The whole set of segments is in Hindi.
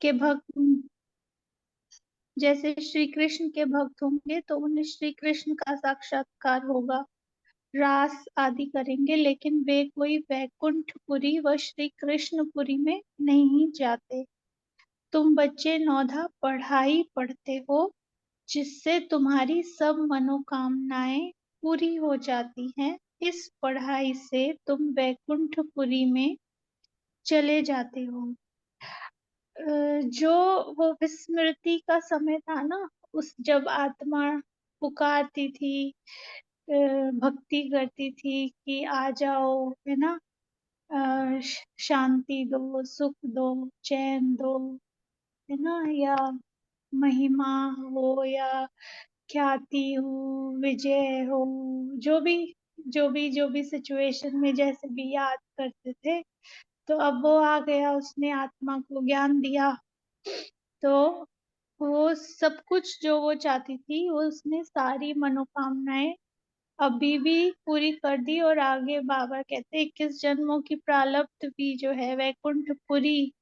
के भक्त, जैसे श्री कृष्ण के भक्त होंगे तो उन्हें श्री कृष्ण का साक्षात्कार होगा, रास आदि करेंगे, लेकिन वे कोई वैकुंठपुरी व श्री कृष्णपुरी में नहीं जाते। तुम बच्चे नौधा पढ़ाई पढ़ते हो, जिससे तुम्हारी सब मनोकामनाएं पूरी हो जाती हैं। इस पढ़ाई से तुम वैकुंठपुरी में चले जाते हो। जो वो विस्मृति का समय था ना, उस जब आत्मा पुकारती थी, भक्ति करती थी कि आ जाओ, है ना, शांति दो, सुख दो, चैन दो, है ना, या महिमा हो या ख्याति हो, विजय हो, जो भी सिचुएशन में जैसे भी याद करते थे, तो अब वो आ गया, उसने आत्मा को ज्ञान दिया, तो वो सब कुछ जो वो चाहती थी, वो उसने सारी मनोकामनाएं अभी भी पूरी कर दी। और आगे बाबा कहते 21 जन्मों की प्रारब्ध भी जो है वैकुंठपुरी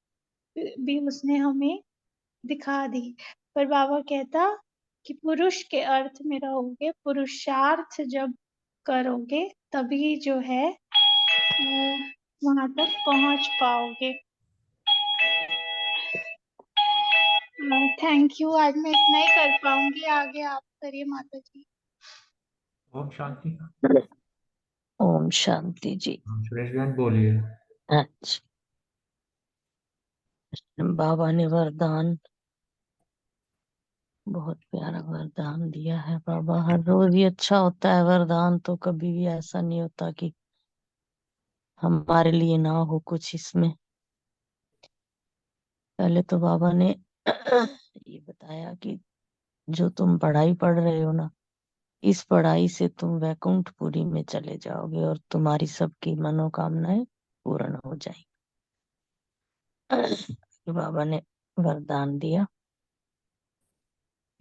भी उसने हमें दिखा दी। पर बाबा कहता कि पुरुष के अर्थ में रहोगे, पुरुषार्थ जब करोगे तभी जो है वहां तक पहुंच पाओगे। थैंक यू, आज मैं इतना ही कर पाऊंगी, आगे आप करिए माता जी। ओम शांति। ओम शांति जी। सुरेश बहन बोलिए। अच्छा, बाबा ने वरदान, बहुत प्यारा वरदान दिया है बाबा। हर रोज ही अच्छा होता है वरदान, तो कभी भी ऐसा नहीं होता कि हमारे लिए ना हो कुछ इसमें। पहले तो बाबा ने ये बताया कि जो तुम पढ़ाई पढ़ रहे हो ना, इस पढ़ाई से तुम वैकुंठपुरी में चले जाओगे और तुम्हारी सबकी मनोकामनाएं पूर्ण हो जाएंगी। बाबा ने वरदान दिया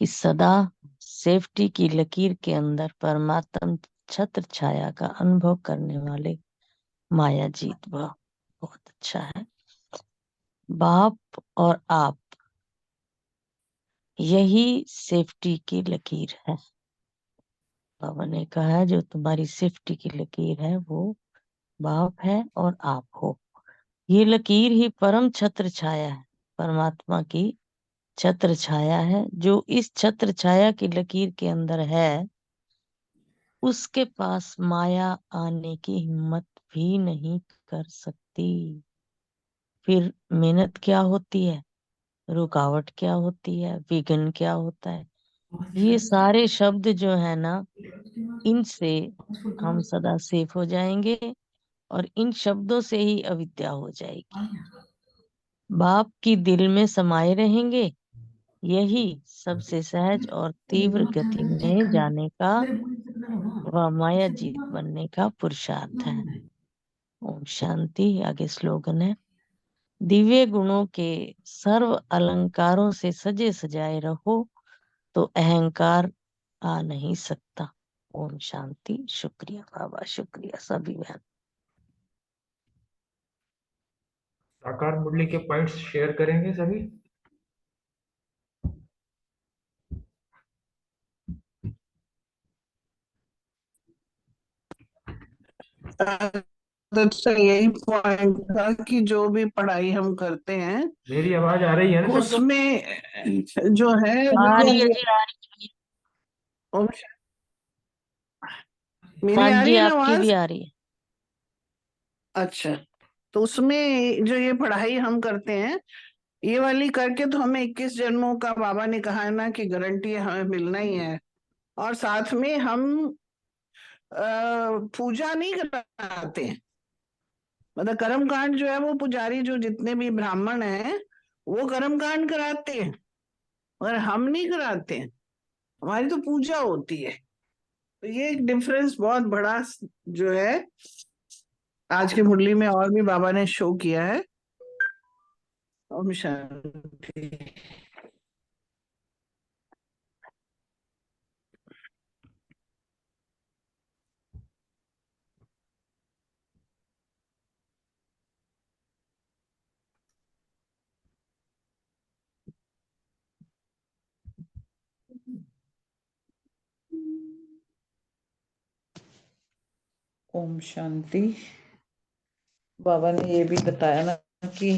कि सदा सेफ्टी की लकीर के अंदर परमात्म छत्र छाया का अनुभव करने वाले माया जीत भाव। बहुत अच्छा है। बाप और आप, यही सेफ्टी की लकीर है। बाबा ने कहा जो तुम्हारी सेफ्टी की लकीर है वो बाप है और आप हो। ये लकीर ही परम छत्र छाया है, परमात्मा की छत्र छाया है। जो इस छत्र छाया की लकीर के अंदर है, उसके पास माया आने की हिम्मत भी नहीं कर सकती। फिर मेहनत क्या होती है, रुकावट क्या होती है, विघ्न क्या होता है, ये सारे शब्द जो है ना, इनसे हम सदा सेफ हो जाएंगे और इन शब्दों से ही अविद्या हो जाएगी। बाप की दिल में समाये रहेंगे, यही सबसे सहज और तीव्र गति में जाने का व माया जीत बनने का पुरुषार्थ है। ओम शांति। आगे स्लोगन है, दिव्य गुणों के सर्व अलंकारों से सजे सजाए रहो, तो अहंकार आ नहीं सकता। ओम शांति। शुक्रिया बाबा, शुक्रिया सभी बहन। साकार मुरली के पॉइंट्स शेयर करेंगे सभी। तो यही पॉइंट था कि जो भी पढ़ाई हम करते हैं मेरी आवाज आ रही है ना सबको? उसमें जो है आ रही है जी, आ रही है। मेरी हाँ आ रही जी, है ना आपकी भी आवाज? आ रही है। अच्छा, तो उसमें जो ये पढ़ाई हम करते हैं, ये वाली करके तो हमें 21 जन्मों का बाबा ने कहा है ना कि गारंटी हमें मिलना ही है। और साथ में हम पूजा नहीं कराते हैं, मतलब कर्म कांड जो है वो पुजारी जो जितने भी ब्राह्मण हैं वो कर्म कांड कराते हैं, मगर हम नहीं कराते हैं, हमारी तो पूजा होती है। तो ये एक डिफरेंस बहुत बड़ा जो है आज की मुरली में और भी बाबा ने शो किया है। ओम शांति। ओम शांति। बाबा ने ये भी बताया ना कि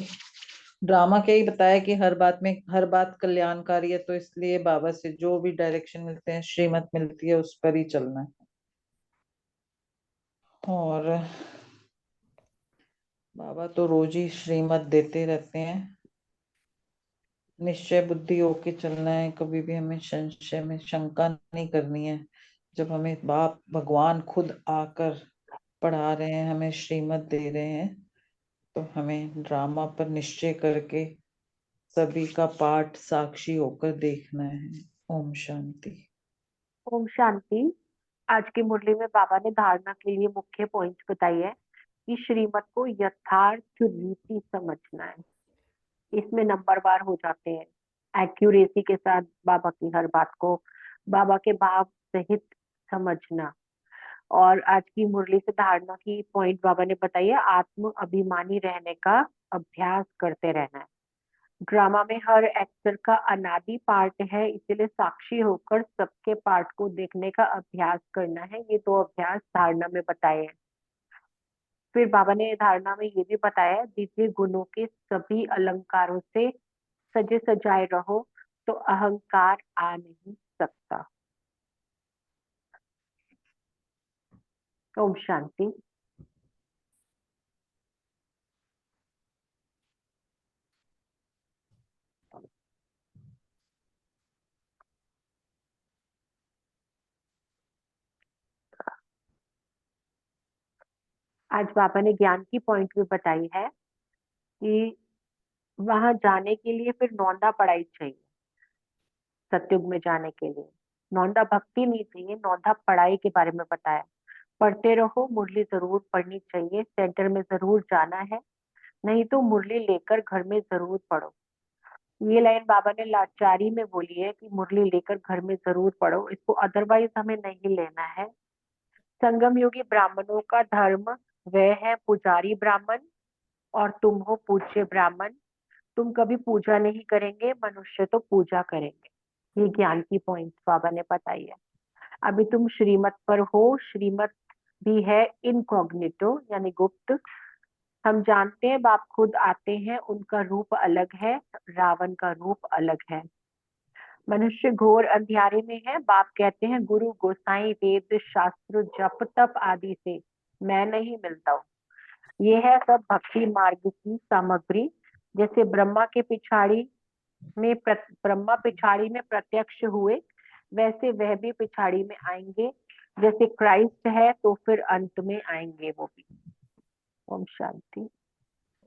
ड्रामा क्या ही बताया कि हर बात कल्याणकारी है, तो इसलिए बाबा से जो भी डायरेक्शन मिलते हैं, श्रीमत मिलती है, उस पर ही चलना है। और बाबा तो रोज ही श्रीमत देते रहते हैं। निश्चय बुद्धि होके चलना है, कभी भी हमें संशय में शंका नहीं करनी है। जब हमें बाप भगवान खुद आकर पढ़ा रहे हैं, हमें श्रीमत दे रहे हैं, तो हमें ड्रामा पर निश्चय करके सभी का पाठ साक्षी होकर देखना है। ओम शांति। ओम शांति। आज की मुरली में बाबा ने धारणा के लिए मुख्य पॉइंट्स बताई है कि श्रीमत को यथार्थ रीति समझना है। इसमें नंबरवार हो जाते हैं। एक्यूरेसी के साथ बाबा की हर बात को बाबा के भाव सहित समझना। और आज की मुरली से धारणा की पॉइंट बाबा ने बताई है, आत्म अभिमानी रहने का अभ्यास करते रहना है। ड्रामा में हर एक्टर का अनादि पार्ट है, इसीलिए साक्षी होकर सबके पार्ट को देखने का अभ्यास करना है। ये दो अभ्यास धारणा में बताए हैं। फिर बाबा ने धारणा में ये भी बताया, दिव्य गुणों के सभी अलंकारों से सजे सजाए रहो तो अहंकार आ नहीं सकता। ओम शांति। आज बाबा ने ज्ञान की पॉइंट भी बताई है कि वहां जाने के लिए फिर नौंदा पढ़ाई चाहिए। सतयुग में जाने के लिए नौंदा भक्ति नहीं चाहिए, नौंदा पढ़ाई के बारे में बताया। पढ़ते रहो, मुरली जरूर पढ़नी चाहिए, सेंटर में जरूर जाना है, नहीं तो मुरली लेकर घर में जरूर पढ़ो। ये लाइन बाबा ने लाचारी में बोली है कि मुरली लेकर घर में जरूर पढ़ो, इसको अदरवाइज हमें नहीं लेना है। संगम योगी ब्राह्मणों का धर्म वह है पुजारी ब्राह्मण, और तुम हो पूज्य ब्राह्मण। तुम कभी पूजा नहीं करेंगे, मनुष्य तो पूजा करेंगे। ये ज्ञान की पॉइंट बाबा ने बताई है। अभी तुम श्रीमत पर हो, श्रीमत भी है इनकॉग्निटो यानी गुप्त। हम जानते हैं बाप खुद आते हैं, उनका रूप अलग है, रावण का रूप अलग है। मनुष्य घोर अंधियारे में है। बाप कहते हैं गुरु गोसाई वेद शास्त्र जप तप आदि से मैं नहीं मिलता हूँ। ये है सब भक्ति मार्ग की सामग्री। जैसे ब्रह्मा पिछाड़ी में प्रत्यक्ष हुए, वैसे वह भी पिछाड़ी में आएंगे। जैसे क्राइस्ट है तो फिर अंत में आएंगे वो भी। ओम शांति।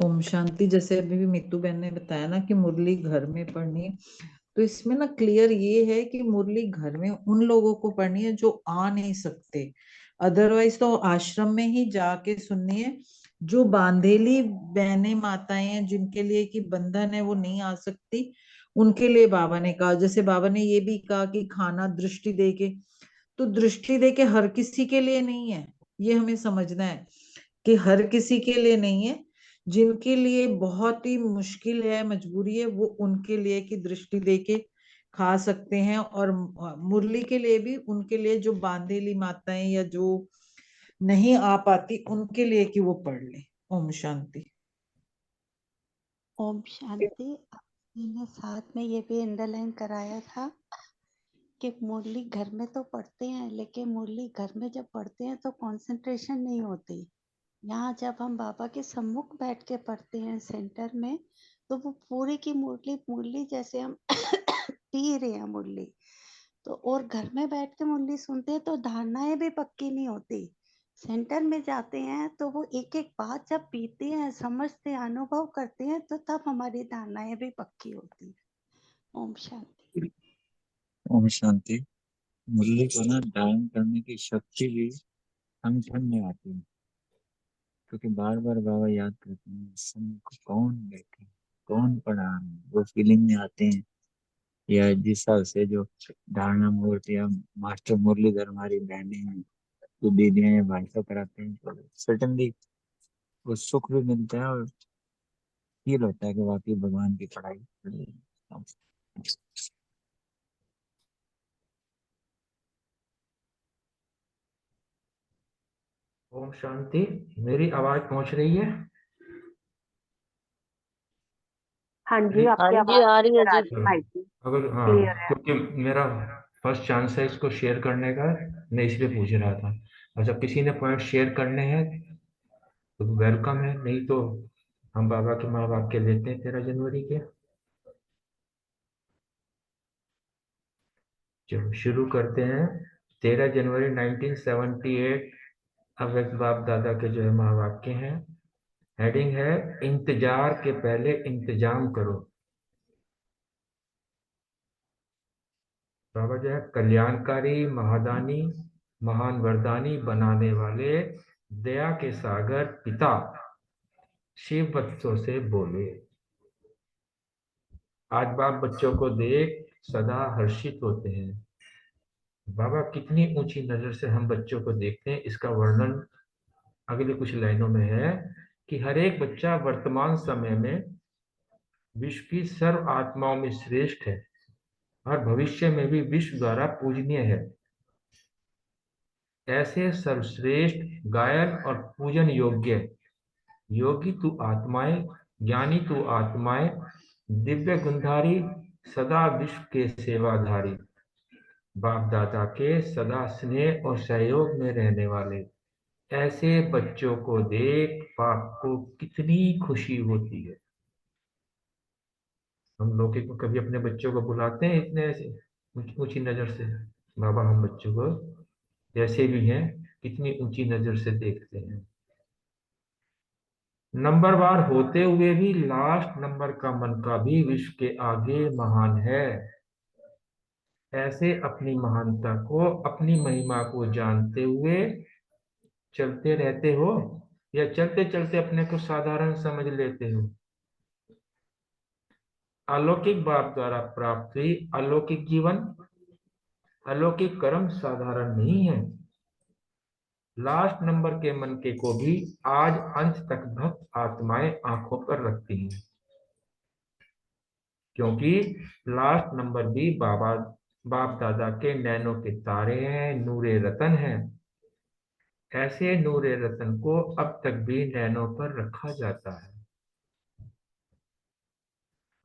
ओम शांति। जैसे अभी भी मित्तू बहन ने बताया ना कि मुरली घर में पढ़नी है, तो इसमें ना क्लियर ये है कि मुरली घर में उन लोगों को पढ़नी है जो आ नहीं सकते, अदरवाइज तो आश्रम में ही जाके सुननी है। जो बांधेली बहनें माताएं हैं, जिनके लिए कि बंधन है, वो नहीं आ सकती, उनके लिए बाबा ने कहा। जैसे बाबा ने ये भी कहा कि खाना दृष्टि देके, तो दृष्टि देके हर किसी के लिए नहीं है। ये हमें समझना है कि हर किसी के लिए नहीं है। जिनके लिए बहुत ही मुश्किल है, मजबूरी है, वो उनके लिए की दृष्टि देके खा सकते हैं। और मुरली के लिए भी उनके लिए जो बांधेली माताएं या जो नहीं आ पाती, उनके लिए कि वो पढ़ ले। ओम शांति। ओम शांति। मैंने साथ में ये भी अंडरलाइन कराया था कि मुरली घर में तो पढ़ते हैं, लेकिन मुरली घर में जब पढ़ते हैं तो कंसंट्रेशन नहीं होती। यहाँ जब हम बाबा के सम्मुख बैठ के पढ़ते हैं सेंटर में, तो वो पूरी की मुरली मुरली जैसे हम पी रहे हैं मुरली। तो और घर में बैठ के मुरली सुनते हैं तो धारणाएं भी पक्की नहीं होती। सेंटर में जाते हैं तो वो एक एक बात जब पीते हैं, समझते हैं, अनुभव करते हैं, तो तब हमारी धारणाएं भी पक्की होती है। ओम शांति। ओम शांति। मुरली को ना धारण करने की शक्ति भी हम समझ में आती है, क्योंकि बार बार बाबा याद करते हैं इस समय को कौन बैठे, कौन पढ़ा रहा है, वो फीलिंग में आते हैं। या जिस हिसाब से जो धारणा मूर्ति या मास्टर मुरलीधर हमारी बहनें हैं, जो दीदियां या भाई साहब कराते हैं, तो सर्टनली वो सुख भी मिलता है और फील होता है कि वाकई भगवान की पढ़ाई। ओम शांति। मेरी आवाज पहुंच रही है? हाँ जी, मेरी हाँ आपकी जी, आवाज आ रही है क्लियर आ जी। रही है भाई जी, अगर क्लियर है। क्योंकि मेरा फर्स्ट चांस है इसको शेयर करने का, मैं इसलिए पूछ रहा था। अच्छा, किसी ने पॉइंट शेयर करने हैं तो वेलकम है, नहीं तो हम बाबा के माँ बाप के लेते हैं 13 जनवरी के। चलो शुरू करते हैं। 13 जनवरी 1978 अव्यक्त बाप दादा के जो है माँ बाप के हैं। हेडिंग है इंतजार के पहले इंतजाम करो। बाबा जो है कल्याणकारी, महादानी, महान वरदानी बनाने वाले दया के सागर पिता शिव बच्चों से बोले। आज बाप बच्चों को देख सदा हर्षित होते हैं। बाबा कितनी ऊंची नजर से हम बच्चों को देखते हैं, इसका वर्णन अगली कुछ लाइनों में है कि हर एक बच्चा वर्तमान समय में विश्व की सर्व आत्माओं में श्रेष्ठ है और भविष्य में भी विश्व द्वारा पूजनीय है। ऐसे सर्वश्रेष्ठ, गायन और पूजन योग्य योगी तू आत्माएं, ज्ञानी तू आत्माएं, दिव्य गुणधारी, सदा विश्व के सेवाधारी, बाप दादा के सदा स्नेह और सहयोग में रहने वाले ऐसे बच्चों को देख बाप को कितनी खुशी होती है। हम लोग कभी अपने बच्चों को बुलाते हैं इतने ऐसे ऊंची नजर से? बाबा हम बच्चों को जैसे भी हैं कितनी ऊंची नजर से देखते हैं। नंबरवार होते हुए भी लास्ट नंबर का मन का भी विश्व के आगे महान है। ऐसे अपनी महानता को, अपनी महिमा को जानते हुए चलते रहते हो या चलते चलते अपने को साधारण समझ लेते हो? अलौकिक बाप द्वारा प्राप्त हुई अलौकिक जीवन, अलौकिक कर्म साधारण नहीं है। लास्ट नंबर के मन के को भी आज अंत तक भक्त आत्माएं आंखों पर रखती हैं, क्योंकि लास्ट नंबर भी बाबा बाप दादा के नैनों के तारे हैं, नूरे रतन हैं। ऐसे नूरे रतन को अब तक भी नैनों पर रखा जाता है।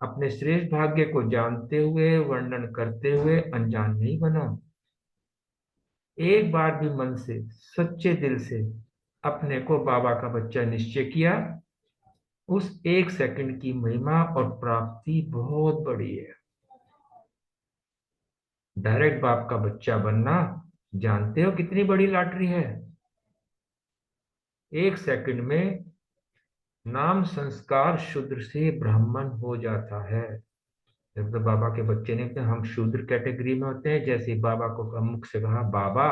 अपने श्रेष्ठ भाग्य को जानते हुए, वर्णन करते हुए अनजान नहीं बना। एक बार भी मन से, सच्चे दिल से अपने को बाबा का बच्चा निश्चय किया, उस एक सेकंड की महिमा और प्राप्ति बहुत बड़ी है। डायरेक्ट बाप का बच्चा बनना जानते हो कितनी बड़ी लॉटरी है? एक सेकंड में नाम संस्कार शूद्र से ब्राह्मण हो जाता है। जब तो बाबा के बच्चे ने कहा हम शूद्र कैटेगरी में होते हैं, जैसे ही बाबा को मुख से कहा बाबा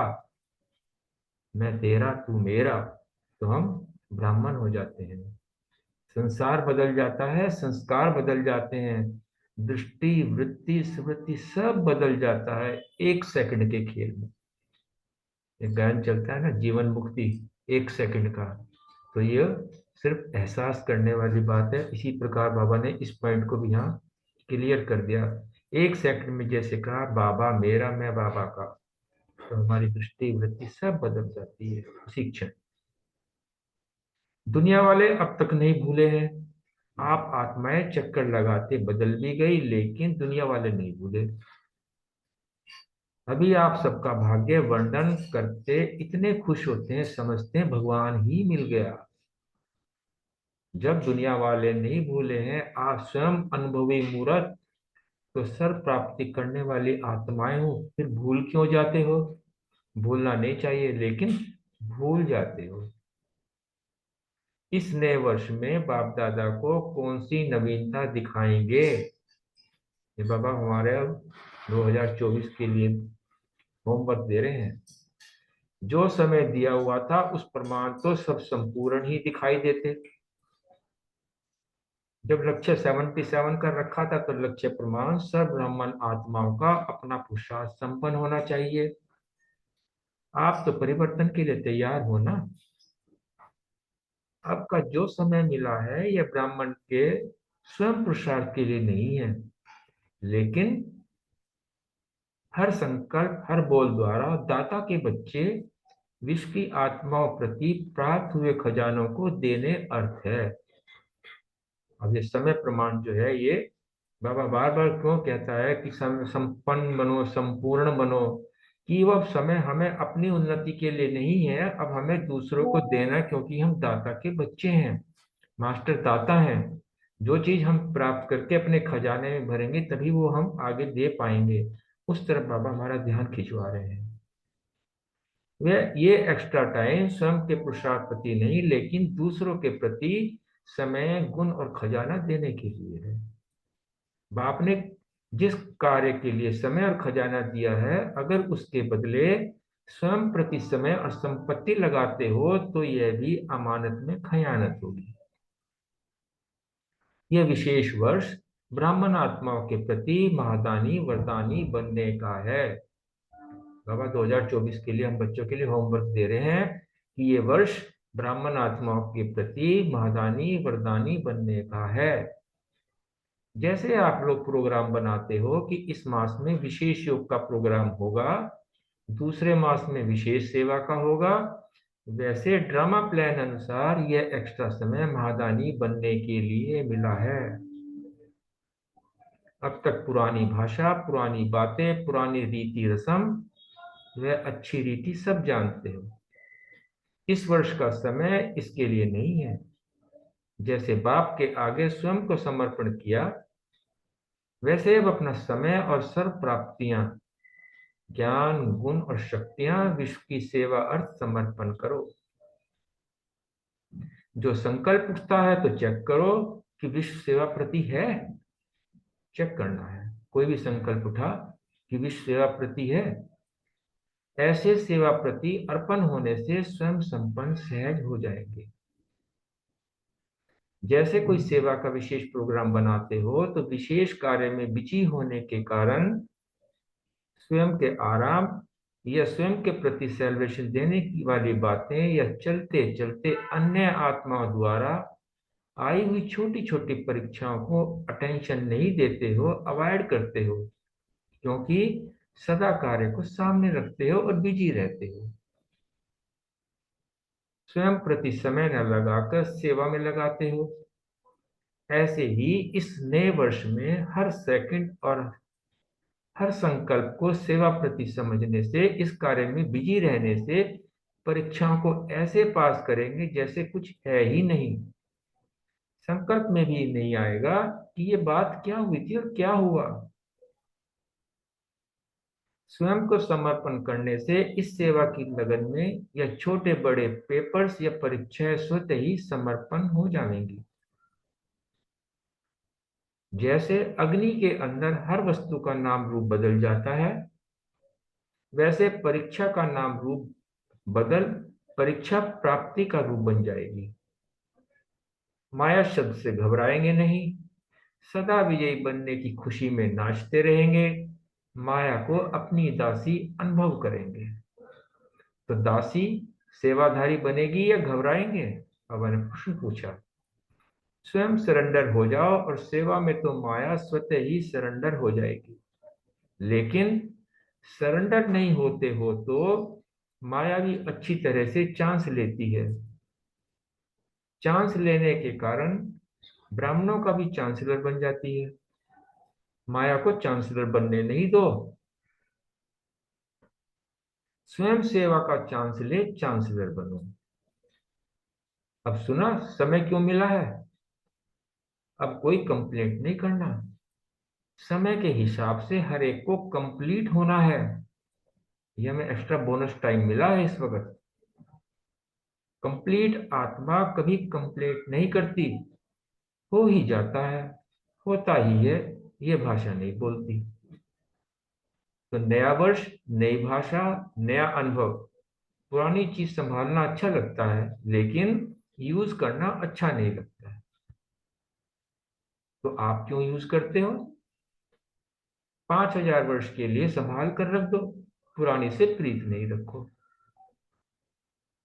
मैं तेरा तू मेरा, तो हम ब्राह्मण हो जाते हैं। संसार बदल जाता है, संस्कार बदल जाते हैं, दृष्टि, वृत्ति, स्मृति सब बदल जाता है एक सेकंड के खेल में। एक गायन चलता है ना, जीवन मुक्ति एक सेकंड का, तो ये सिर्फ एहसास करने वाली बात है। इसी प्रकार बाबा ने इस पॉइंट को भी यहाँ क्लियर कर दिया। एक सेकंड में जैसे कहा बाबा मेरा, मैं बाबा का, तो हमारी दृष्टि, वृत्ति सब बदल जाती है उसी क्षण। दुनिया वाले अब तक नहीं भूले हैं। आप आत्माएं चक्कर लगाते बदल भी गई, लेकिन दुनिया वाले नहीं भूले। अभी आप सबका भाग्य वर्णन करते इतने खुश होते हैं, समझते हैं भगवान ही मिल गया। जब दुनिया वाले नहीं भूले हैं, आप स्वयं अनुभवी मूर्त तो सर्व प्राप्ति करने वाली आत्माएं हो, फिर भूल क्यों जाते हो? भूलना नहीं चाहिए, लेकिन भूल जाते हो। इस नए वर्ष में बाप दादा को कौन सी नवीनता दिखाएंगे? ये बाबा हमारे अब 2024 के लिए होमवर्क दे रहे हैं। जो समय दिया हुआ था उस प्रमाण तो सब संपूर्ण ही दिखाई देते। जब लक्ष्य 77 का रखा था तो लक्ष्य प्रमाण सब ब्राह्मण आत्माओं का अपना पुरुषार्थ संपन्न होना चाहिए। आप तो परिवर्तन के लिए तैयार हो ना। आपका जो समय मिला है यह ब्राह्मण के स्वयं पुरुषार्थ के लिए नहीं है, लेकिन हर संकल्प, हर बोल द्वारा दाता के बच्चे विश्व की आत्माओं प्रति प्राप्त हुए खजानों को देने अर्थ है। अब ये समय प्रमाण जो है, ये बाबा बार बार क्यों कहता है कि संपन्न बनो, संपूर्ण बनो, कि वो अब समय हमें अपनी उन्नति के लिए नहीं है, अब हमें दूसरों को देना, क्योंकि हम दाता के बच्चे हैं, मास्टर दाता हैं। जो चीज हम प्राप्त करके अपने खजाने में भरेंगे तभी वो हम आगे दे पाएंगे। उस तरफ बाबा हमारा ध्यान खिंचवा रहे हैं। वे ये एक्स्ट्रा टाइम स्वयं के पुरुषार्थ प्रति नहीं, लेकिन दूसरों के प्रति समय, गुण और खजाना देने के लिए है। बाप ने जिस कार्य के लिए समय और खजाना दिया है, अगर उसके बदले स्वयं प्रति समय और संपत्ति लगाते हो तो यह भी अमानत में खयानत होगी। यह विशेष वर्ष ब्राह्मण आत्माओं के प्रति महादानी वरदानी बनने का है। बाबा 2024 के लिए हम बच्चों के लिए होमवर्क दे रहे हैं कि ये वर्ष ब्राह्मण आत्माओं के प्रति महादानी वरदानी बनने का है। जैसे आप लोग प्रोग्राम बनाते हो कि इस मास में विशेष योग का प्रोग्राम होगा, दूसरे मास में विशेष सेवा का होगा, वैसे ड्रामा प्लान अनुसार यह एक्स्ट्रा समय महादानी बनने के लिए मिला है। अब तक पुरानी भाषा, पुरानी बातें, पुरानी रीति रस्म, वह अच्छी रीति सब जानते हो। इस वर्ष का समय इसके लिए नहीं है। जैसे बाप के आगे स्वयं को समर्पण किया, वैसे अब अपना समय और सर्व प्राप्तियां, ज्ञान, गुण और शक्तियां विश्व की सेवा अर्थ समर्पण करो। जो संकल्प उठता है तो चेक करो कि विश्व सेवा प्रति है। चेक करना है, कोई भी संकल्प उठा कि विश्व सेवा प्रति है। ऐसे सेवा प्रति अर्पण होने से स्वयं संपन्न सहज हो जाएंगे। जैसे कोई सेवा का विशेष प्रोग्राम बनाते हो तो विशेष कार्य में बिजी होने के कारण स्वयं के आराम या स्वयं के प्रति सेलिब्रेशन देने की वाली बातें या चलते चलते अन्य आत्माओं द्वारा आई हुई छोटी छोटी परीक्षाओं को अटेंशन नहीं देते हो, अवॉइड करते हो, क्योंकि सदा कार्य को सामने रखते हो और बिजी रहते हो। स्वयं प्रति समय न लगाकर सेवा में लगाते हो। ऐसे ही इस नए वर्ष में हर सेकंड और हर संकल्प को सेवा प्रति समझने से, इस कार्य में बिजी रहने से परीक्षाओं को ऐसे पास करेंगे जैसे कुछ है ही नहीं। संकल्प में भी नहीं आएगा कि ये बात क्या हुई थी और क्या हुआ। स्वयं को समर्पण करने से इस सेवा की लगन में या छोटे बड़े पेपर्स या परीक्षाएं स्वतः ही समर्पण हो जाएंगी। जैसे अग्नि के अंदर हर वस्तु का नाम रूप बदल जाता है, वैसे परीक्षा का नाम रूप बदल परीक्षा प्राप्ति का रूप बन जाएगी। माया शब्द से घबराएंगे नहीं, सदा विजयी बनने की खुशी में नाचते रहेंगे, माया को अपनी दासी अनुभव करेंगे। तो दासी सेवाधारी बनेगी या घबराएंगे? बाबा ने प्रश्न पूछा। स्वयं सरेंडर हो जाओ और सेवा में तो माया स्वतः ही सरेंडर हो जाएगी। लेकिन सरेंडर नहीं होते हो तो माया भी अच्छी तरह से चांस लेती है। चांस लेने के कारण ब्राह्मणों का भी चांसलर बन जाती है। माया को चांसलर बनने नहीं दो। स्वयं सेवा का चांस ले, चांसलर बनो। अब सुना समय क्यों मिला है? अब कोई कंप्लेंट नहीं करना। समय के हिसाब से हर एक को कंप्लीट होना है। यह हमें एक्स्ट्रा बोनस टाइम मिला है इस वक्त। कंप्लीट आत्मा कभी कंप्लेंट नहीं करती, हो ही जाता है, होता ही है, ये भाषा नहीं बोलती। तो नया वर्ष, नई भाषा, नया अनुभव। पुरानी चीज संभालना अच्छा लगता है, लेकिन यूज करना अच्छा नहीं लगता है। तो आप क्यों यूज करते हो? 5000 वर्ष के लिए संभाल कर रख दो, पुरानी से प्रीत नहीं रखो।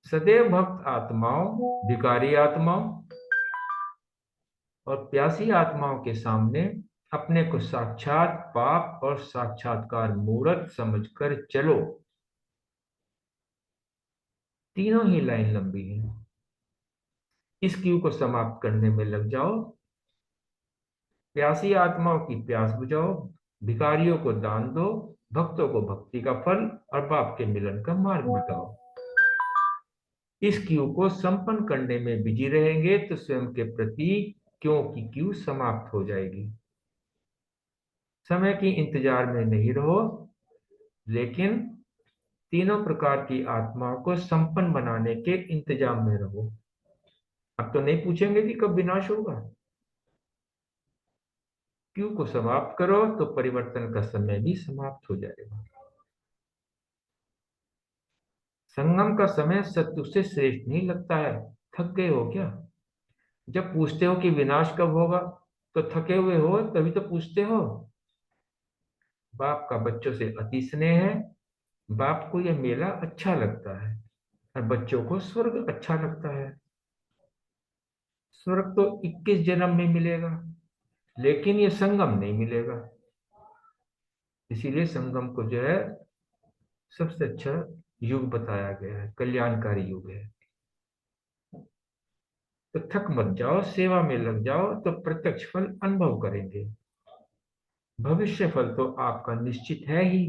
सदैव भक्त आत्माओं, भिखारी आत्माओं और प्यासी आत्माओं के सामने अपने को साक्षात पाप और साक्षात्कार मूर्त समझकर चलो। तीनों ही लाइन लंबी है। इस क्यू को समाप्त करने में लग जाओ। प्यासी आत्माओं की प्यास बुझाओ, भिखारियों को दान दो, भक्तों को भक्ति का फल और बाप के मिलन का मार्ग बताओ। इस क्यू को संपन्न करने में बिजी रहेंगे तो स्वयं के प्रति क्यों की क्यू समाप्त हो जाएगी। समय की इंतजार में नहीं रहो, लेकिन तीनों प्रकार की आत्माओं को संपन्न बनाने के इंतजाम में रहो। अब तो नहीं पूछेंगे कि कब विनाश होगा। क्यू को समाप्त करो तो परिवर्तन का समय भी समाप्त हो जाएगा। संगम का समय सत्य से श्रेष्ठ नहीं लगता है। थक गए हो क्या? जब पूछते हो कि विनाश कब होगा तो थके हुए हो, तभी तो पूछते हो। बाप का बच्चों से अति स्नेह है। बाप को यह मेला अच्छा लगता है और बच्चों को स्वर्ग अच्छा लगता है। स्वर्ग तो 21 जन्म में मिलेगा, लेकिन ये संगम नहीं मिलेगा। इसीलिए संगम को जो है सबसे अच्छा युग बताया गया है, कल्याणकारी युग है। तो थक मत जाओ, सेवा में लग जाओ तो प्रत्यक्ष फल अनुभव करेंगे। भविष्य फल तो आपका निश्चित है ही,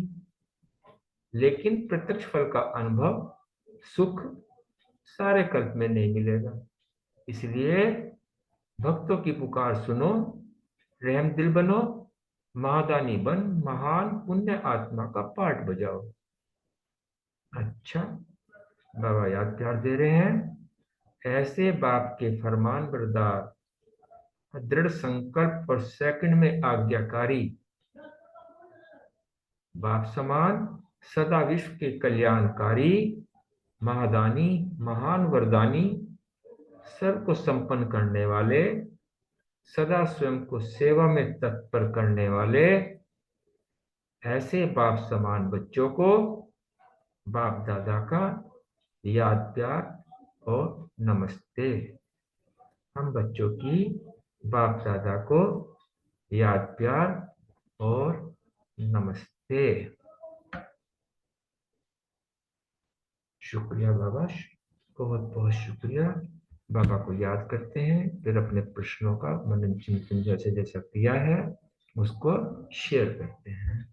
लेकिन प्रत्यक्ष फल का अनुभव, सुख सारे कल्प में नहीं मिलेगा। इसलिए भक्तों की पुकार सुनो, रहम दिल बनो, महादानी बन महान पुण्य आत्मा का पाठ बजाओ। अच्छा, बाबा याद प्यार दे रहे हैं। ऐसे बाप के फरमान बरदार, दृढ़ संकल्प और सेकंड में आज्ञाकारी बाप समान, सदा विश्व के कल्याणकारी, महादानी, महान वरदानी, सर्व को संपन्न करने वाले, सदा स्वयं को सेवा में तत्पर करने वाले, ऐसे बाप समान बच्चों को बाप दादा का याद प्यार और नमस्ते। हम बच्चों की बाप दादा को याद प्यार और नमस्ते। शुक्रिया बाबा, बहुत बहुत शुक्रिया। बाबा को याद करते हैं, फिर अपने प्रश्नों का मनन चिंतन जैसे जैसा किया है उसको शेयर करते हैं।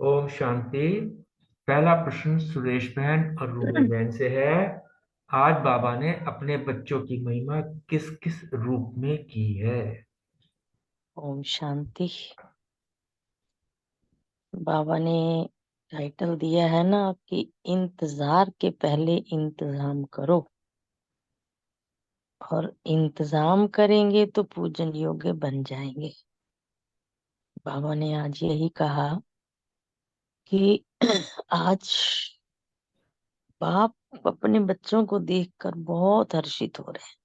ओम शांति। पहला प्रश्न सुरेश बहन और रूमी बहन से है। आज बाबा ने अपने बच्चों की महिमा किस किस रूप में की है? ओम शांति। बाबा ने टाइटल दिया है ना कि इंतजार के पहले इंतजाम करो, और इंतजाम करेंगे तो पूजन योग्य बन जाएंगे। बाबा ने आज यही कहा कि आज बाप अपने बच्चों को देखकर बहुत हर्षित हो रहे हैं।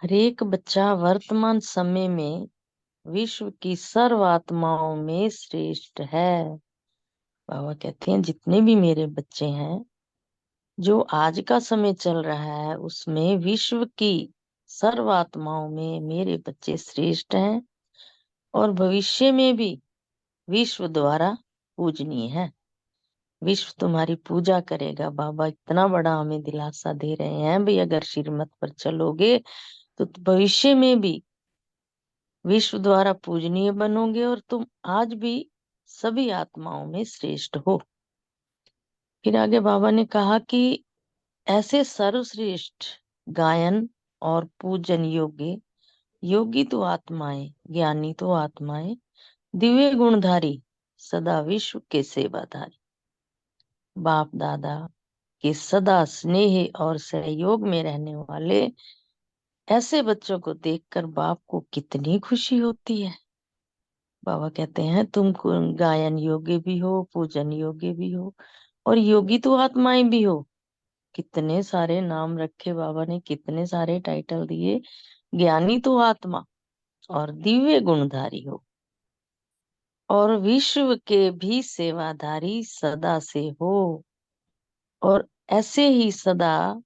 हर एक बच्चा वर्तमान समय में विश्व की सर्व आत्माओं में श्रेष्ठ है। बाबा कहते हैं जितने भी मेरे बच्चे हैं, जो आज का समय चल रहा है उसमें विश्व की सर्व आत्माओं में मेरे बच्चे श्रेष्ठ हैं, और भविष्य में भी विश्व द्वारा पूजनीय है। विश्व तुम्हारी पूजा करेगा। बाबा इतना बड़ा हमें दिलासा दे रहे हैं, भाई अगर श्रीमत पर चलोगे तो भविष्य में भी विश्व द्वारा पूजनीय बनोगे, और तुम आज भी सभी आत्माओं में श्रेष्ठ हो। फिर आगे बाबा ने कहा कि ऐसे सर्वश्रेष्ठ गायन और पूजन योग्य योगी तो आत्माएं, ज्ञानी तो आत्माएं, दिव्य गुणधारी, सदा विश्व के सेवाधारी, बाप दादा के सदा स्नेह और सहयोग में रहने वाले ऐसे बच्चों को देखकर बाप को कितनी खुशी होती है। बाबा कहते हैं तुम गायन योग्य भी हो, पूजन योग्य भी हो, और योगी तो आत्माएं भी हो। कितने सारे नाम रखे बाबा ने, कितने सारे टाइटल दिए। ज्ञानी तो आत्मा और दिव्य गुणधारी हो, और विश्व के भी सेवाधारी सदा से हो, और ऐसे ही सदा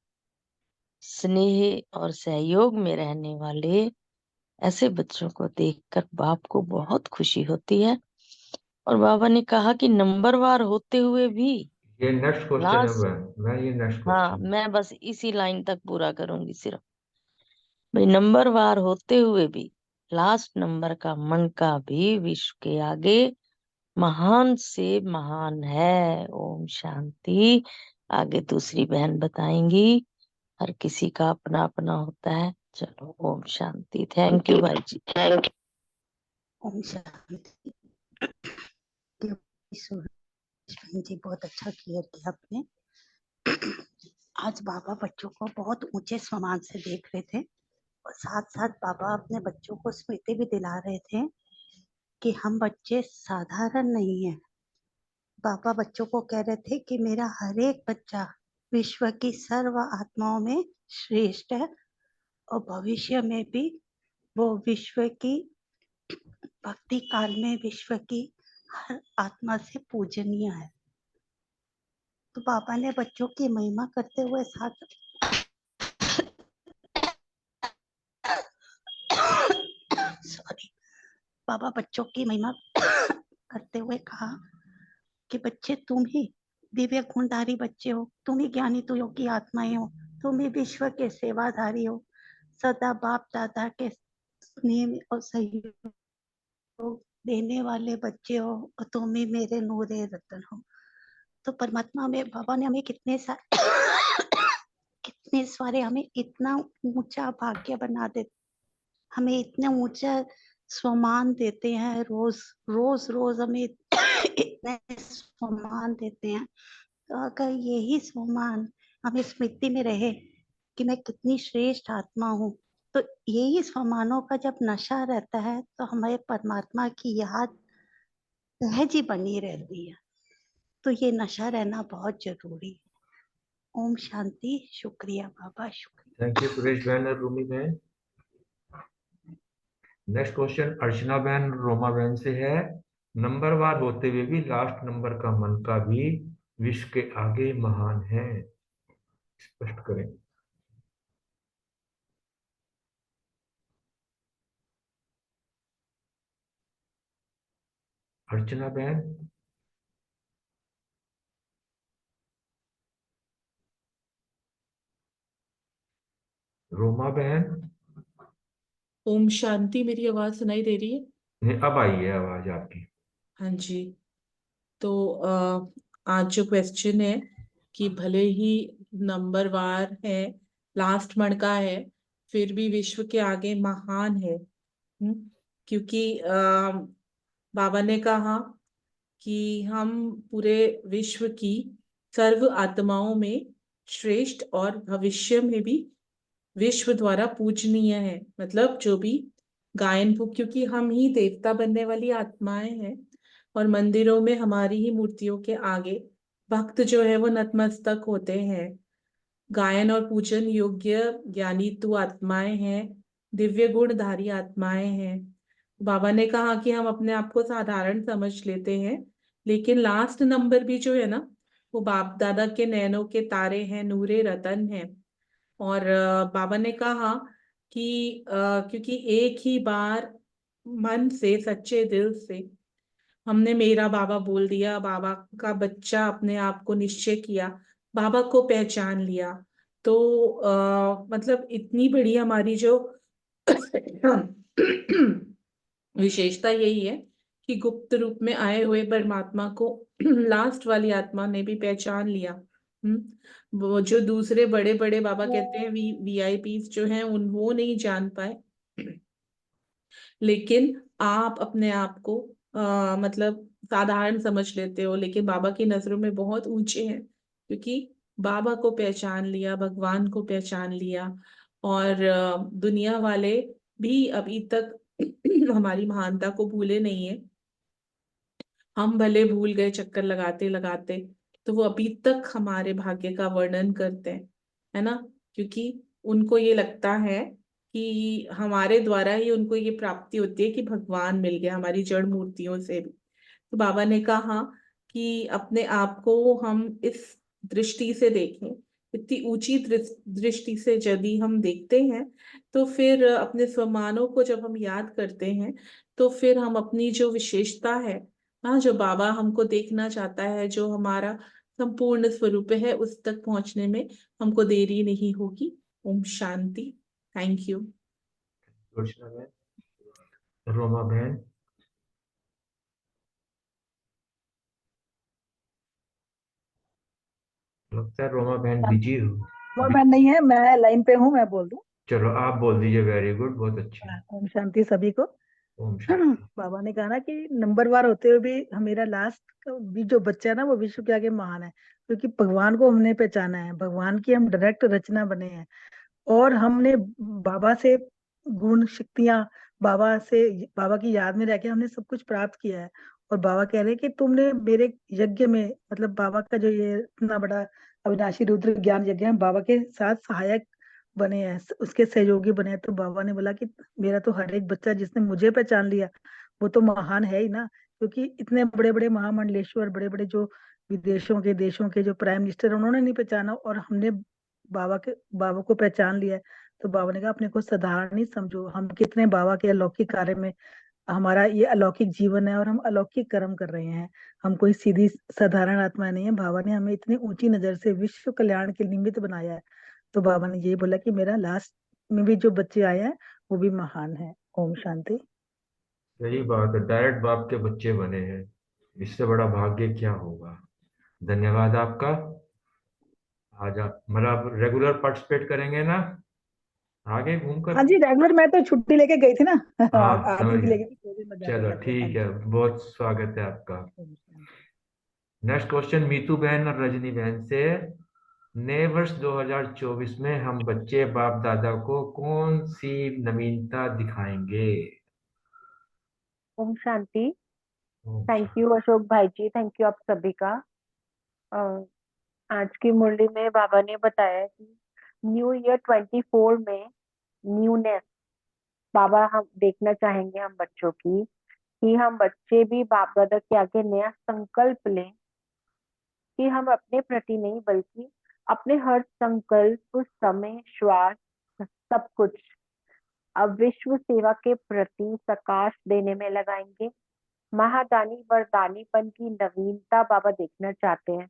स्नेह और सहयोग में रहने वाले ऐसे बच्चों को देखकर बाप को बहुत खुशी होती है। और बाबा ने कहा कि नंबरवार होते हुए भी ये नेक्स्ट क्वेश्चन है लास्ट, ये नेक्स्ट हाँ क्वेश्चन। मैं बस इसी लाइन तक पूरा करूंगी सिर्फ। भाई नंबरवार होते हुए भी लास्ट नंबर का मन का भी विश्व के आगे महान से महान है। ओम शांति। आगे दूसरी बहन बताएंगी। हर किसी का अपना अपना होता है। चलो ओम शांति। थैंक यू भाई जी। ओम शांति। जी बहुत अच्छा क्लियर किया आपने। आज बाबा बच्चों को बहुत ऊंचे स्वमान से देख रहे थे, और साथ साथ बाबा अपने बच्चों को स्मृति भी दिला रहे थे कि हम बच्चे साधारण नहीं है। बाबा बच्चों को कह रहे थे कि मेरा हर एक बच्चा विश्व की सर्व आत्माओं में श्रेष्ठ है, और भविष्य में भी वो विश्व की भक्ति काल में विश्व की हर आत्मा से पूजनीय है। तो बाबा ने बच्चों की महिमा करते हुए साथ सॉरी, बाबा बच्चों की महिमा करते हुए कहा कि बच्चे तुम ही दिव्य गुणधारी बच्चे हो, तुम ही ज्ञानी तो योगी आत्माएं हो, तुम ही विश्व के सेवाधारी हो, सदा बाप दादा के स्नेह और सहयोग देने वाले बच्चे हो, और तुम ही मेरे नूरे रतन हो। तो परमात्मा में बाबा ने हमें कितने सारे हमें इतना ऊंचा भाग्य बना दे, हमें इतना ऊंचा सम्मान देते हैं, रोज रोज रोज हमें इतने सम्मान देते हैं। तो अगर यही सम्मान हमें स्मृति में रहे कि मैं कितनी श्रेष्ठ आत्मा हूँ, तो यही सम्मानों का जब नशा रहता है तो हमारे परमात्मा की याद सहज ही बनी रहती है। तो ये नशा रहना बहुत जरूरी है। ओम शांति। शुक्रिया बाबा, शुक्रिया। थैंक यू सुरेश बहन और रूमी बहन। नेक्स्ट क्वेश्चन अर्चना बहन रोमा बहन से है। नंबरवार होते हुए भी लास्ट नंबर का मन का भी विश्व के आगे महान है, स्पष्ट करें। अर्चना बहन। रोमा बहन। ओम शांति। मेरी आवाज सुनाई दे रही है? नहीं, अब आई है आवाज आपकी। हाँ जी। तो आज जो क्वेश्चन है कि भले ही नंबरवार है, लास्ट मणका है, फिर भी विश्व के आगे महान है। क्योंकि बाबा ने कहा कि हम पूरे विश्व की सर्व आत्माओं में श्रेष्ठ और भविष्य में भी विश्व द्वारा पूजनीय है। मतलब जो भी गायन, क्योंकि हम ही देवता बनने वाली आत्माएं हैं, और मंदिरों में हमारी ही मूर्तियों के आगे भक्त जो है वो नतमस्तक होते हैं। गायन और पूजन योग्य ज्ञानी तो आत्माएं हैं, दिव्य गुणधारी आत्माएं हैं। बाबा ने कहा कि हम अपने आप को साधारण समझ लेते हैं, लेकिन लास्ट नंबर भी जो है ना, वो बाप दादा के नैनों के तारे हैं, नूरे रतन हैं। और बाबा ने कहा कि क्योंकि एक ही बार मन से, सच्चे दिल से हमने मेरा बाबा बोल दिया, बाबा का बच्चा अपने आप को निश्चय किया, बाबा को पहचान लिया, तो मतलब इतनी बड़ी हमारी जो विशेषता यही है कि गुप्त रूप में आए हुए परमात्मा को लास्ट वाली आत्मा ने भी पहचान लिया। वो जो दूसरे बड़े बड़े बाबा कहते हैं वीआईपी जो हैं वो नहीं जान पाए, लेकिन आप अपने आप को मतलब साधारण समझ लेते हो, लेकिन बाबा की नजरों में बहुत ऊंचे हैं, क्योंकि बाबा को पहचान लिया, भगवान को पहचान लिया। और दुनिया वाले भी अभी तक हमारी महानता को भूले नहीं है। हम भले भूल गए चक्कर लगाते लगाते, तो वो अभी तक हमारे भाग्य का वर्णन करते हैं, है ना, क्योंकि उनको ये लगता है कि हमारे द्वारा ही उनको ये प्राप्ति होती है कि भगवान मिल गया हमारी जड़ मूर्तियों से भी। तो बाबा ने कहा कि अपने आप को हम इस दृष्टि से देखें, इतनी ऊंची दृष्टि से यदि हम देखते हैं, तो फिर अपने स्वमानों को जब हम याद करते हैं, तो फिर हम अपनी जो विशेषता है, हाँ, जो बाबा हमको देखना चाहता है, जो हमारा संपूर्ण स्वरूप है, उस तक पहुंचने में हमको देरी नहीं होगी। ओम शांति। Thank you. कृष्णा बहन, रोमा बहन, लगता है रोमा बहन बिजी हो। वो मैं नहीं है, मैं लाइन पे हूँ, मैं बोल दूं। चलो आप बोल दीजिए। वेरी गुड, बहुत अच्छी। ओम शांति सभी को। ओम शांति। बाबा ने कहा ना कि नंबरवार होते हुए भी मेरा लास्ट भी जो बच्चा है ना वो विश्व के आगे महान है, क्योंकि भगवान को हमने पहचाना है, भगवान की हम डायरेक्ट रचना बने हैं। और हमने बाबा से गुण शक्तियां, बाबा से, बाबा की याद में रह के हमने सब कुछ प्राप्त किया है। और बाबा कह रहे हैं कि तुमने मेरे यज्ञ में, मतलब बाबा का जो ये इतना बड़ा अविनाशी रुद्र ज्ञान यज्ञ है, बाबा के साथ सहायक बने हैं, उसके सहयोगी बने हैं। तो बाबा ने बोला कि मेरा तो हर एक बच्चा जिसने मुझे पहचान लिया वो तो महान है ही ना, क्योंकि इतने बड़े बड़े महामंडलेश्वर, बड़े बड़े जो विदेशों के देशों के जो प्राइम मिनिस्टर, उन्होंने नहीं पहचाना, और हमने बाबा को पहचान लिया है। तो बाबा ने कहा अपने को साधारण नहीं समझो, हम कितने बाबा के अलौकिक कार्य में, हमारा ये अलौकिक जीवन है और हम अलौकिक कर्म कर रहे हैं। हम कोई सीधी साधारण आत्मा नहीं है, बाबा ने हमें इतनी ऊंची नजर से विश्व कल्याण के निमित्त बनाया है। तो बाबा ने यही बोला कि मेरा लास्ट में भी जो बच्चे आए हैं वो भी महान है। ओम शांति। सही बात है, डायरेक्ट बाप के बच्चे बने हैं, इससे बड़ा भाग्य क्या होगा। धन्यवाद आपका। आज आप मतलब रेगुलर पार्टिसिपेट करेंगे ना आगे घूमकर? हाँ जी, रेगुलर, मैं तो छुट्टी लेके गई थी ना। हाँ आज समझ ही गया। लेके तो मैं जाके चलो कर लिया। हाँ ठीक है, जी। बहुत स्वागत है आपका। ओम शांति। नेक्स्ट क्वेश्चन मीतू बहन और रजनी बहन से। नए वर्ष 2024 में हम बच्चे बाप दादा को कौन सी नवीनता दिखाएंगे? ओम शांति। ओम थैंक शांति। यू अशोक भाई जी, थैंक यू आप सभी का। अ, आज की मुरली में बाबा ने बताया कि न्यू ईयर 24 में न्यूनेस बाबा हम देखना चाहेंगे हम बच्चों की, कि हम बच्चे भी बाप दादा के आगे नया संकल्प लें, कि हम अपने प्रति नहीं बल्कि अपने हर संकल्प, समय, श्वास, सब कुछ अब विश्व सेवा के प्रति प्रकाश देने में लगाएंगे। महादानी वरदानीपन की नवीनता बाबा देखना चाहते हैं,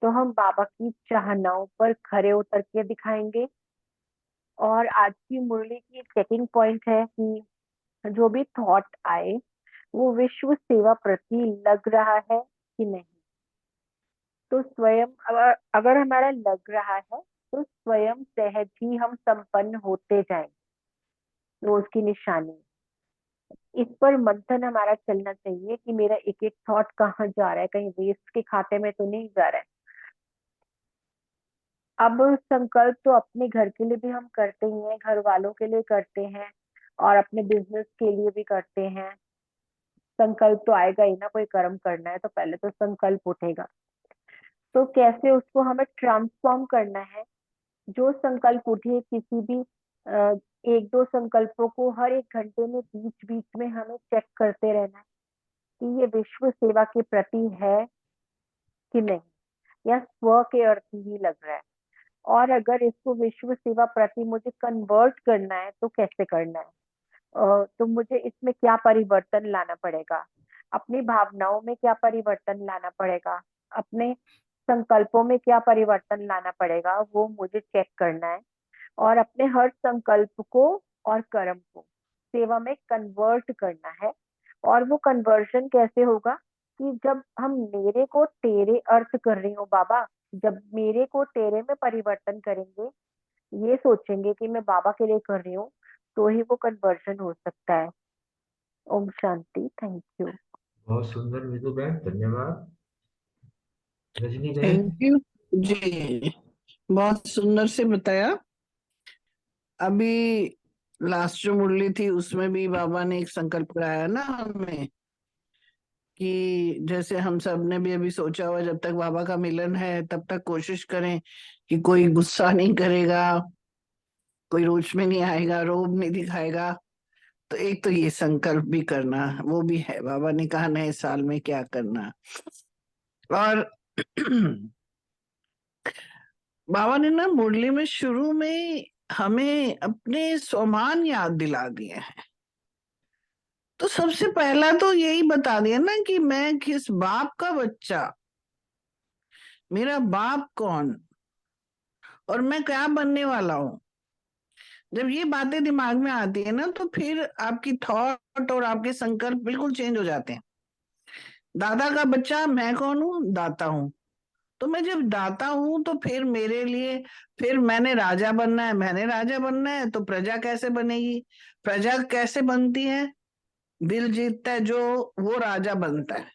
तो हम बाबा की चाहनाओं पर खरे उतर के दिखाएंगे। और आज की मुरली की चेकिंग पॉइंट है कि जो भी थॉट आए वो विश्व सेवा प्रति लग रहा है कि नहीं। तो स्वयं अगर हमारा लग रहा है तो स्वयं सहज ही हम संपन्न होते जाएंगे। रोज की निशानी इस पर मंथन हमारा चलना चाहिए कि मेरा एक एक थॉट कहाँ जा रहा है, कहीं वेस्ट के खाते में तो नहीं जा रहा है। अब संकल्प तो अपने घर के लिए भी हम करते ही हैं, घर वालों के लिए करते हैं और अपने बिजनेस के लिए भी करते हैं। संकल्प तो आएगा ही ना, कोई कर्म करना है तो पहले तो संकल्प उठेगा। तो कैसे उसको हमें ट्रांसफॉर्म करना है। जो संकल्प उठे किसी भी एक दो संकल्पों को हर एक घंटे में बीच बीच में हमें चेक करते रहना है कि ये विश्व सेवा के प्रति है कि नहीं, या स्व के अर्थ ही लग रहा है। और अगर इसको विश्व सेवा प्रति मुझे कन्वर्ट करना है तो कैसे करना है। तो मुझे इसमें क्या परिवर्तन लाना पड़ेगा, अपनी भावनाओं में क्या परिवर्तन लाना पड़ेगा, अपने संकल्पों में क्या परिवर्तन लाना पड़ेगा, वो मुझे चेक करना है। और अपने हर संकल्प को और कर्म को सेवा में कन्वर्ट करना है। और वो कन्वर्जन कैसे होगा कि जब हम मेरे को तेरे अर्थ कर रही हूँ बाबा, जब मेरे को तेरे में परिवर्तन करेंगे, ये सोचेंगे कि मैं बाबा के लिए कर रही हूँ, तो ही वो कन्वर्जन हो सकता है। ओम शांति। Thank you. बहुत सुंदर मीतू बहन, धन्यवाद। रजनी बहन। थैंक यू जी, बहुत सुंदर से बताया। अभी लास्ट जो मुरली थी उसमें भी बाबा ने एक संकल्प कराया ना हमें कि जैसे हम सब ने भी अभी सोचा हुआ जब तक बाबा का मिलन है तब तक कोशिश करें कि कोई गुस्सा नहीं करेगा, कोई रोष में नहीं आएगा, रोब नहीं दिखाएगा। तो एक तो ये संकल्प भी करना, वो भी है बाबा ने कहा नए साल में क्या करना। और बाबा ने ना मुरली में शुरू में हमें अपने स्वमान याद दिला दिए हैं। तो सबसे पहला तो यही बता दिया ना कि मैं किस बाप का बच्चा, मेरा बाप कौन और मैं क्या बनने वाला हूं। जब ये बातें दिमाग में आती है ना तो फिर आपकी थॉट और आपके संकल्प बिल्कुल चेंज हो जाते हैं। दादा का बच्चा मैं कौन हूँ? दाता हूँ। तो मैं जब दाता हूं तो फिर मेरे लिए, फिर मैंने राजा बनना है, मैंने राजा बनना है तो प्रजा कैसे बनेगी? प्रजा कैसे बनती है? दिल जीतता है जो, वो राजा बनता है।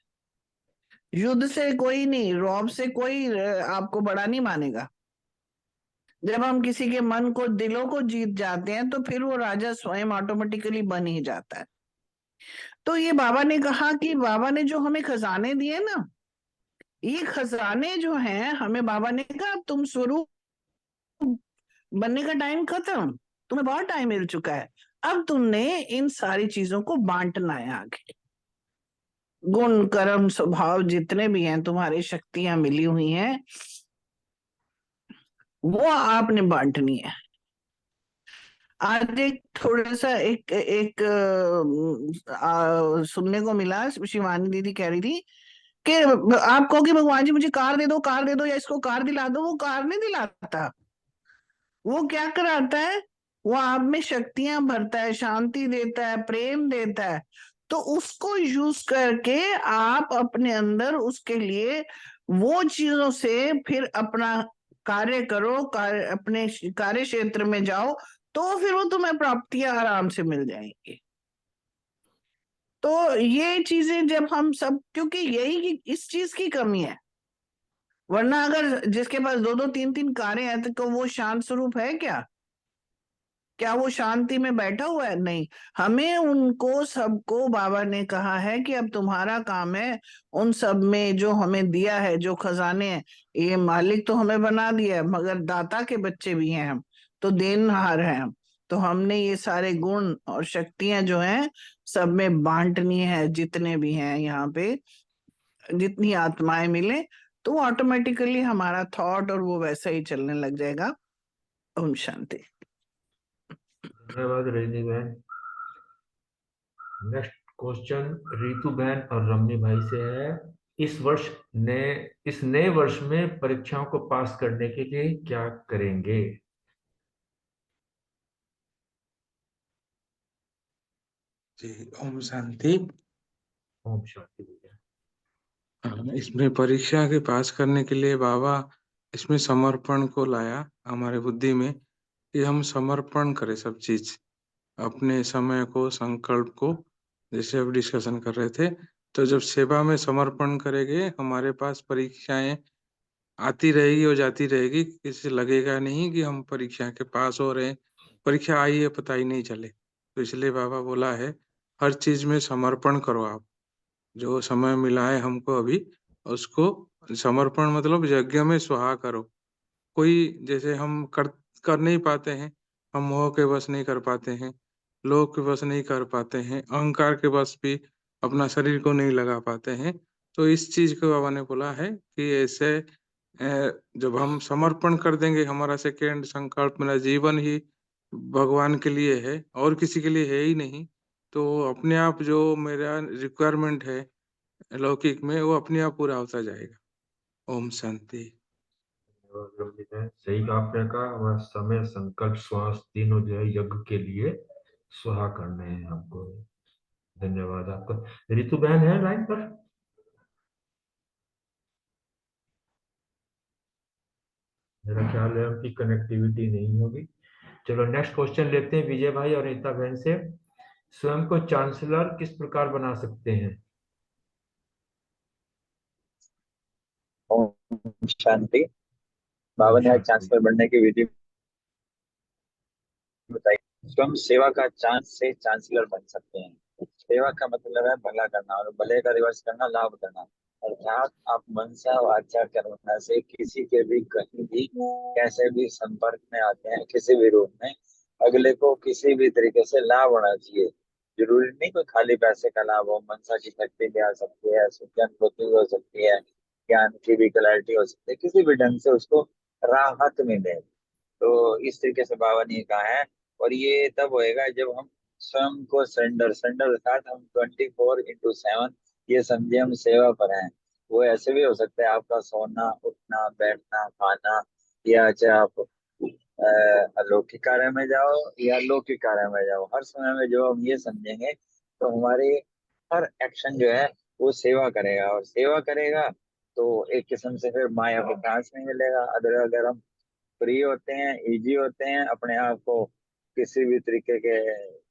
युद्ध से कोई नहीं, रौब से कोई आपको बड़ा नहीं मानेगा। जब हम किसी के मन को, दिलों को जीत जाते हैं तो फिर वो राजा स्वयं ऑटोमेटिकली बन ही जाता है। तो ये बाबा ने कहा कि बाबा ने जो हमें खजाने दिए ना, ये खजाने जो हैं हमें बाबा ने कहा अब तुम स्वरूप बनने का टाइम खत्म, तुम्हें बहुत टाइम मिल चुका है, अब तुमने इन सारी चीजों को बांटना है आगे। गुण कर्म स्वभाव जितने भी हैं, तुम्हारी शक्तियां मिली हुई हैं, वो आपने बांटनी है। आज एक थोड़ा सा एक एक सुनने को मिला, शिवानी दीदी कह रही थी कि आप कहो कि भगवान जी मुझे कार दे दो, कार दे दो, या इसको कार दिला दो। वो कार नहीं दिलाता, वो क्या कराता है? वो आप में शक्तियां भरता है, शांति देता है, प्रेम देता है। तो उसको यूज करके आप अपने अंदर उसके लिए वो चीजों से फिर अपना कार्य करो, कार्य अपने कार्य क्षेत्र में जाओ, तो फिर वो तुम्हें प्राप्तियां आराम से मिल जाएंगी। तो ये चीजें जब हम सब, क्योंकि यही इस चीज की कमी है, वरना अगर जिसके पास दो दो तीन तीन कारें हैं तो वो शांत स्वरूप है क्या? क्या वो शांति में बैठा हुआ है? नहीं। हमें उनको सबको बाबा ने कहा है कि अब तुम्हारा काम है उन सब में जो हमें दिया है, जो खजाने हैं, ये मालिक तो हमें बना दिया है मगर दाता के बच्चे भी हैं हम, तो देनहार हैं हम। तो हमने ये सारे गुण और शक्तियां जो हैं सब में बांटनी है, जितने भी हैं यहाँ पे, जितनी आत्माएं मिले तो ऑटोमेटिकली हमारा थॉट और वो वैसा ही चलने लग जाएगा। ओम शांति। धन्यवाद रजनी बहन। नेक्स्ट क्वेश्चन रितु बहन और रमनी भाई से है। इस नए वर्ष में परीक्षाओं को पास करने के लिए क्या करेंगे? जी ओम शांति। ओम शांति भैया। इसमें परीक्षा के पास करने के लिए बाबा इसमें समर्पण को लाया हमारे बुद्धि में कि हम समर्पण करें सब चीज, अपने समय को, संकल्प को, जैसे अब डिस्कशन कर रहे थे। तो जब सेवा में समर्पण करेंगे हमारे पास परीक्षाएं आती रहेगी और जाती रहेगी, किसी लगेगा नहीं कि हम परीक्षा के पास हो रहे हैं, परीक्षा आई है पता ही नहीं चले। तो इसलिए बाबा बोला है हर चीज में समर्पण करो आप, जो समय मिला है हमको अभी उसको समर्पण, मतलब यज्ञ में सुहा करो। कोई जैसे हम कर नहीं पाते हैं, हम मोह के वश नहीं कर पाते हैं, लोभ के वश नहीं कर पाते हैं, अहंकार के वश भी अपना शरीर को नहीं लगा पाते हैं। तो इस चीज को बाबा ने बोला है कि ऐसे जब हम समर्पण कर देंगे, हमारा सेकेंड संकल्प, मेरा जीवन ही भगवान के लिए है और किसी के लिए है ही नहीं, तो अपने आप जो मेरा रिक्वायरमेंट है लौकिक में वो अपने आप पूरा होता जाएगा। ओम शांति। सही कहा आपने कहा, हमारा समय, संकल्प, श्वास तीनों जो है यज्ञ के लिए सुहा करने हैं आपको। धन्यवाद आपका। रितु बहन है लाइन पर? मेरा ख्याल है उनकी कनेक्टिविटी नहीं होगी। चलो नेक्स्ट क्वेश्चन लेते हैं विजय भाई और नीता बहन से। स्वयं को चांसलर किस प्रकार बना सकते हैं? ओम शांति। बाबा ने आज चांसलर बनने की विधि स्वयं सेवा का चांस से चांसलर बन सकते हैं। सेवा का मतलब है भला करना, और भले का रिवर्स करना लाभ करना। अर्थात आप मनसा वाचा कर्मणा से किसी के भी कहीं भी कैसे भी संपर्क में आते हैं, किसी भी रूप में अगले को किसी भी तरीके से लाभ होना चाहिए। जरूरी नहीं कोई खाली पैसे का लाभ हो, मनसा की शक्ति भी आ सकती है, सुख की अनुभूति हो सकती है, ज्ञान की भी क्लैरिटी हो सकती है, किसी भी ढंग से उसको राहत मिले। तो इस तरीके से बाबा ने कहा है। और ये तब होएगा जब हम स्वयं को सरेंडर सरेंडर अर्थात हम 24/7 ये समझे हम सेवा पर हैं। वो ऐसे भी हो सकता है आपका सोना उठना बैठना खाना, या चाहे आप अलौकिक कार्य में जाओ या लौकिक कार्य में जाओ, हर समय में जो हम ये समझेंगे तो हमारे हर एक्शन जो है वो सेवा करेगा, और सेवा करेगा तो एक किस्म से फिर माया को चांस नहीं मिलेगा। अगर अगर हम फ्री होते हैं, इजी होते हैं, अपने आप को किसी भी तरीके के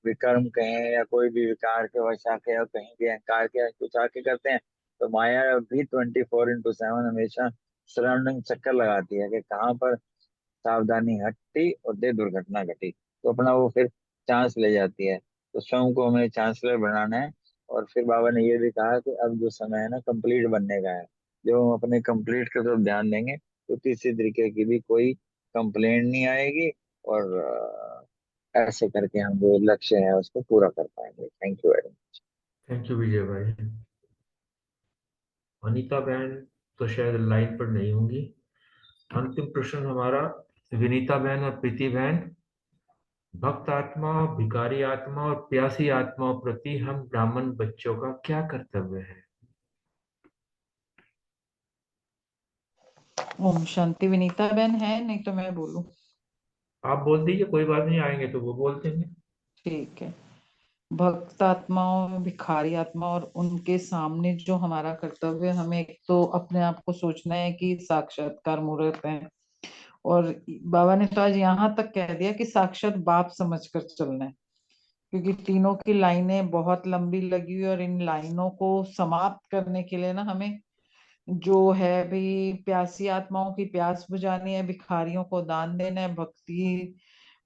विकर्म कहें या कोई भी विकार के वश आके या कहीं भी अहंकार के कुछ आके करते हैं, तो माया भी 24/7 हमेशा सराउंडिंग चक्कर लगाती है कि कहाँ पर सावधानी हटी और दे दुर्घटना घटी, तो अपना वो फिर चांस ले जाती है। तो स्वयं को हमें चांसलर बनाना है। और फिर बाबा ने ये भी कहा कि अब जो समय है ना कंप्लीट बनने का है, जो हम अपने कंप्लीट की तरफ ध्यान देंगे तो किसी तरीके की भी कोई कंप्लेंट नहीं आएगी, और ऐसे करके हम जो लक्ष्य है उसको पूरा कर पाएंगे। Thank you very much. Thank you Vijay भाई। अनीता बहन तो शायद लाइन पर नहीं होंगी। अंतिम प्रश्न हमारा विनीता बहन और प्रीति बहन। भक्त आत्मा, भिखारी आत्मा और प्यासी आत्माओं प्रति हम ब्राह्मण बच्चों का क्या कर्तव्य है? ओम शांति। विनीता बहन है, नहीं तो मैं बोलूं? आप बोल दीजिए, कोई बात नहीं, आएंगे तो वो बोल देंगे। ठीक है। भक्त आत्माओं, भिखारी आत्मा और उनके सामने जो हमारा कर्तव्य, हमें एक तो अपने आप को सोचना है कि साक्षात्कार मूर्त है। और बाबा ने तो आज यहाँ तक कह दिया कि साक्षात बाप समझकर चलना है, क्योंकि तीनों की लाइनें बहुत लंबी लगी हुई, और इन लाइनों को समाप्त करने के लिए ना हमें जो है भी प्यासी आत्माओं की प्यास बुझानी है, भिखारियों को दान देना है, भक्ति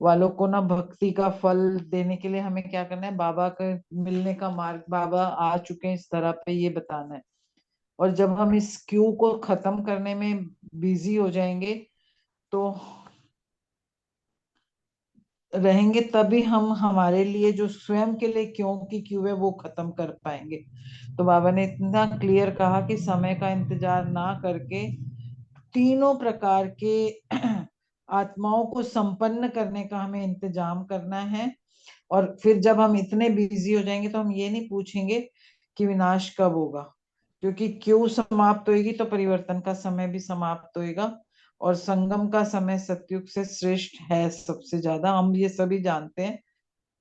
वालों को ना भक्ति का फल देने के लिए हमें क्या करना है, बाबा के मिलने का मार्ग बाबा आ चुके हैं इस तरह पे ये बताना है। और जब हम इस क्यू को खत्म करने में बिजी हो जाएंगे तो रहेंगे, तभी हम हमारे लिए जो स्वयं के लिए क्यों की क्यू है वो खत्म कर पाएंगे। तो बाबा ने इतना क्लियर कहा कि समय का इंतजार ना करके तीनों प्रकार के आत्माओं को संपन्न करने का हमें इंतजाम करना है। और फिर जब हम इतने बिजी हो जाएंगे तो हम ये नहीं पूछेंगे कि विनाश कब होगा, क्योंकि क्यों समाप्त होगी तो परिवर्तन का समय भी समाप्त होएगा। और संगम का समय सतयुग से श्रेष्ठ है सबसे ज्यादा, हम ये सभी जानते हैं।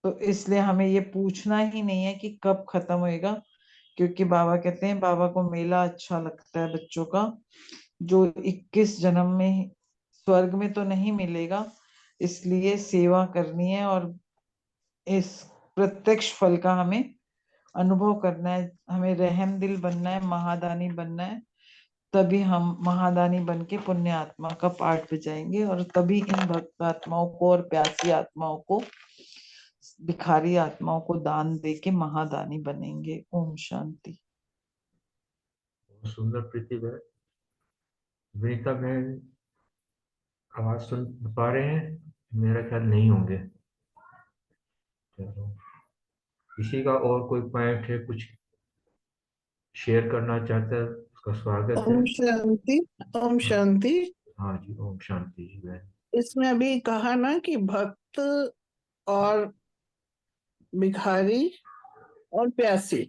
तो इसलिए हमें ये पूछना ही नहीं है कि कब खत्म होएगा, क्योंकि बाबा कहते हैं बाबा को मेला अच्छा लगता है बच्चों का, जो 21 जन्म में स्वर्ग में तो नहीं मिलेगा। इसलिए सेवा करनी है और इस प्रत्यक्ष फल का हमें अनुभव करना है। हमें रहम दिल बनना है, महादानी बनना है, तभी हम महादानी बन के पुण्य आत्मा का पाठ बजाएंगे, और तभी इन भक्त आत्माओं को और प्यासी आत्माओं को, भिखारी आत्माओं को दान दे के महादानी बनेंगे। ओम शांति। बहुत सुंदर प्रीति बहन। विनीता बहन आवाज सुन पा रहे हैं? मेरा ख्याल नहीं होंगे। चलो, किसी का और कोई पॉइंट है, कुछ शेयर करना चाहता है, उसका स्वागत है। ओम शांति। ओम हाँ, शांति। हाँ जी, ओम शांति जी बहन। इसमें अभी कहा ना कि भक्त और भिखारी और प्यासी,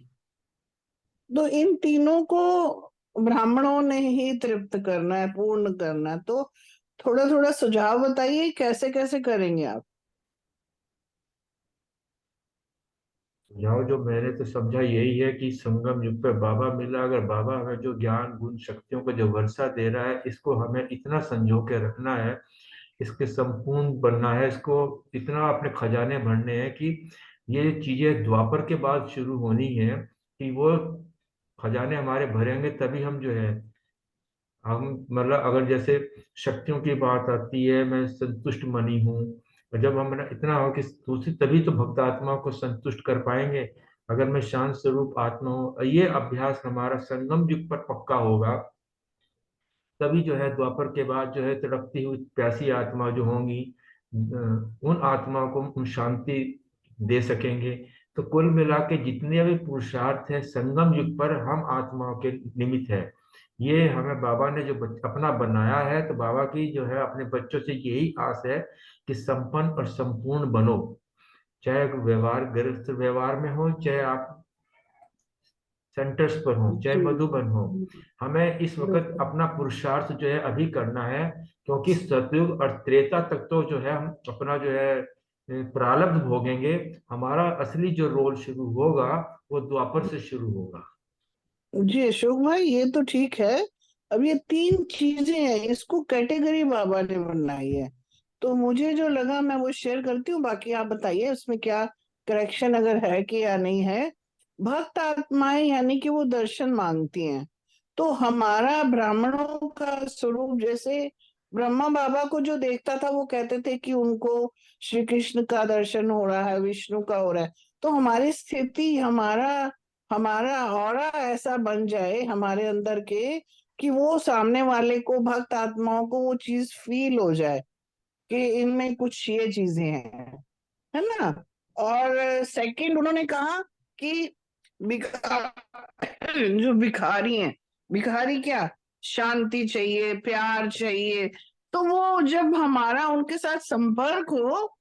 तो इन तीनों को ब्राह्मणों ने ही तृप्त करना है, पूर्ण करना है। तो थोड़ा थोड़ा सुझाव बताइए कैसे कैसे करेंगे आप। सुझाव जो मैंने तो समझा यही है कि संगम युग पे बाबा मिला, अगर बाबा हमें जो ज्ञान गुण शक्तियों को जो वर्षा दे रहा है, इसको हमें इतना संजो के रखना है, इसके संपूर्ण बनना है, इसको इतना अपने खजाने भरने हैं कि ये चीजें द्वापर के बाद शुरू होनी है, कि वो खजाने हमारे भरेंगे तभी हम जो है, हम मतलब अगर जैसे शक्तियों की बात आती है, मैं संतुष्ट मनी हूँ, और जब हमारा इतना हो कि दूसरी, तभी तो भक्त आत्माओं को संतुष्ट कर पाएंगे। अगर मैं शांत स्वरूप आत्मा हूँ, ये अभ्यास हमारा संगम युग पर पक्का होगा, तभी जो है द्वापर के बाद जो है तड़पती हुई प्यासी आत्मा जो होंगी, उन आत्माओं को हम शांति दे सकेंगे। तो कुल मिला के जितने भी पुरुषार्थ है संगम युग पर हम आत्माओं के निमित्त है। ये हमें बाबा ने जो अपना बनाया है, तो बाबा की जो है अपने बच्चों से यही आस है कि संपन्न और संपूर्ण बनो, चाहे व्यवहार गृहस्थ व्यवहार में हो, चाहे आप सेंटर्स पर हो, चाहे जी मधुबन हो। हमें इस वक्त बिल्कुल। अपना पुरुषार्थ जो है अभी करना है, क्योंकि सतयुग और त्रेता तक तो जो है हम अपना जो है प्रारब्ध भोगेंगे। हमारा असली जो रोल शुरू होगा वो द्वापर से शुरू होगा। जी अशोक भाई, ये तो ठीक है। अब ये तीन चीजें हैं, इसको कैटेगरी बाबा ने बनाई है। तो मुझे जो लगा मैं वो शेयर करती हूँ, बाकी आप बताइए उसमें क्या करेक्शन अगर है कि या नहीं है। भक्त आत्माएं यानी कि वो दर्शन मांगती हैं। तो हमारा ब्राह्मणों का स्वरूप, जैसे ब्रह्मा बाबा को जो देखता था वो कहते थे कि उनको श्री कृष्ण का दर्शन हो रहा है, विष्णु का हो रहा है। तो हमारी स्थिति, हमारा हमारा ऑरा ऐसा बन जाए हमारे अंदर के, कि वो सामने वाले को, भक्त आत्माओं को वो चीज फील हो जाए कि इनमें कुछ ये चीजें हैं, है ना। और सेकंड उन्होंने कहा कि भिखा जो भिखारी हैं, भिखारी क्या, शांति चाहिए, प्यार चाहिए। तो वो जब हमारा उनके साथ संपर्क हो,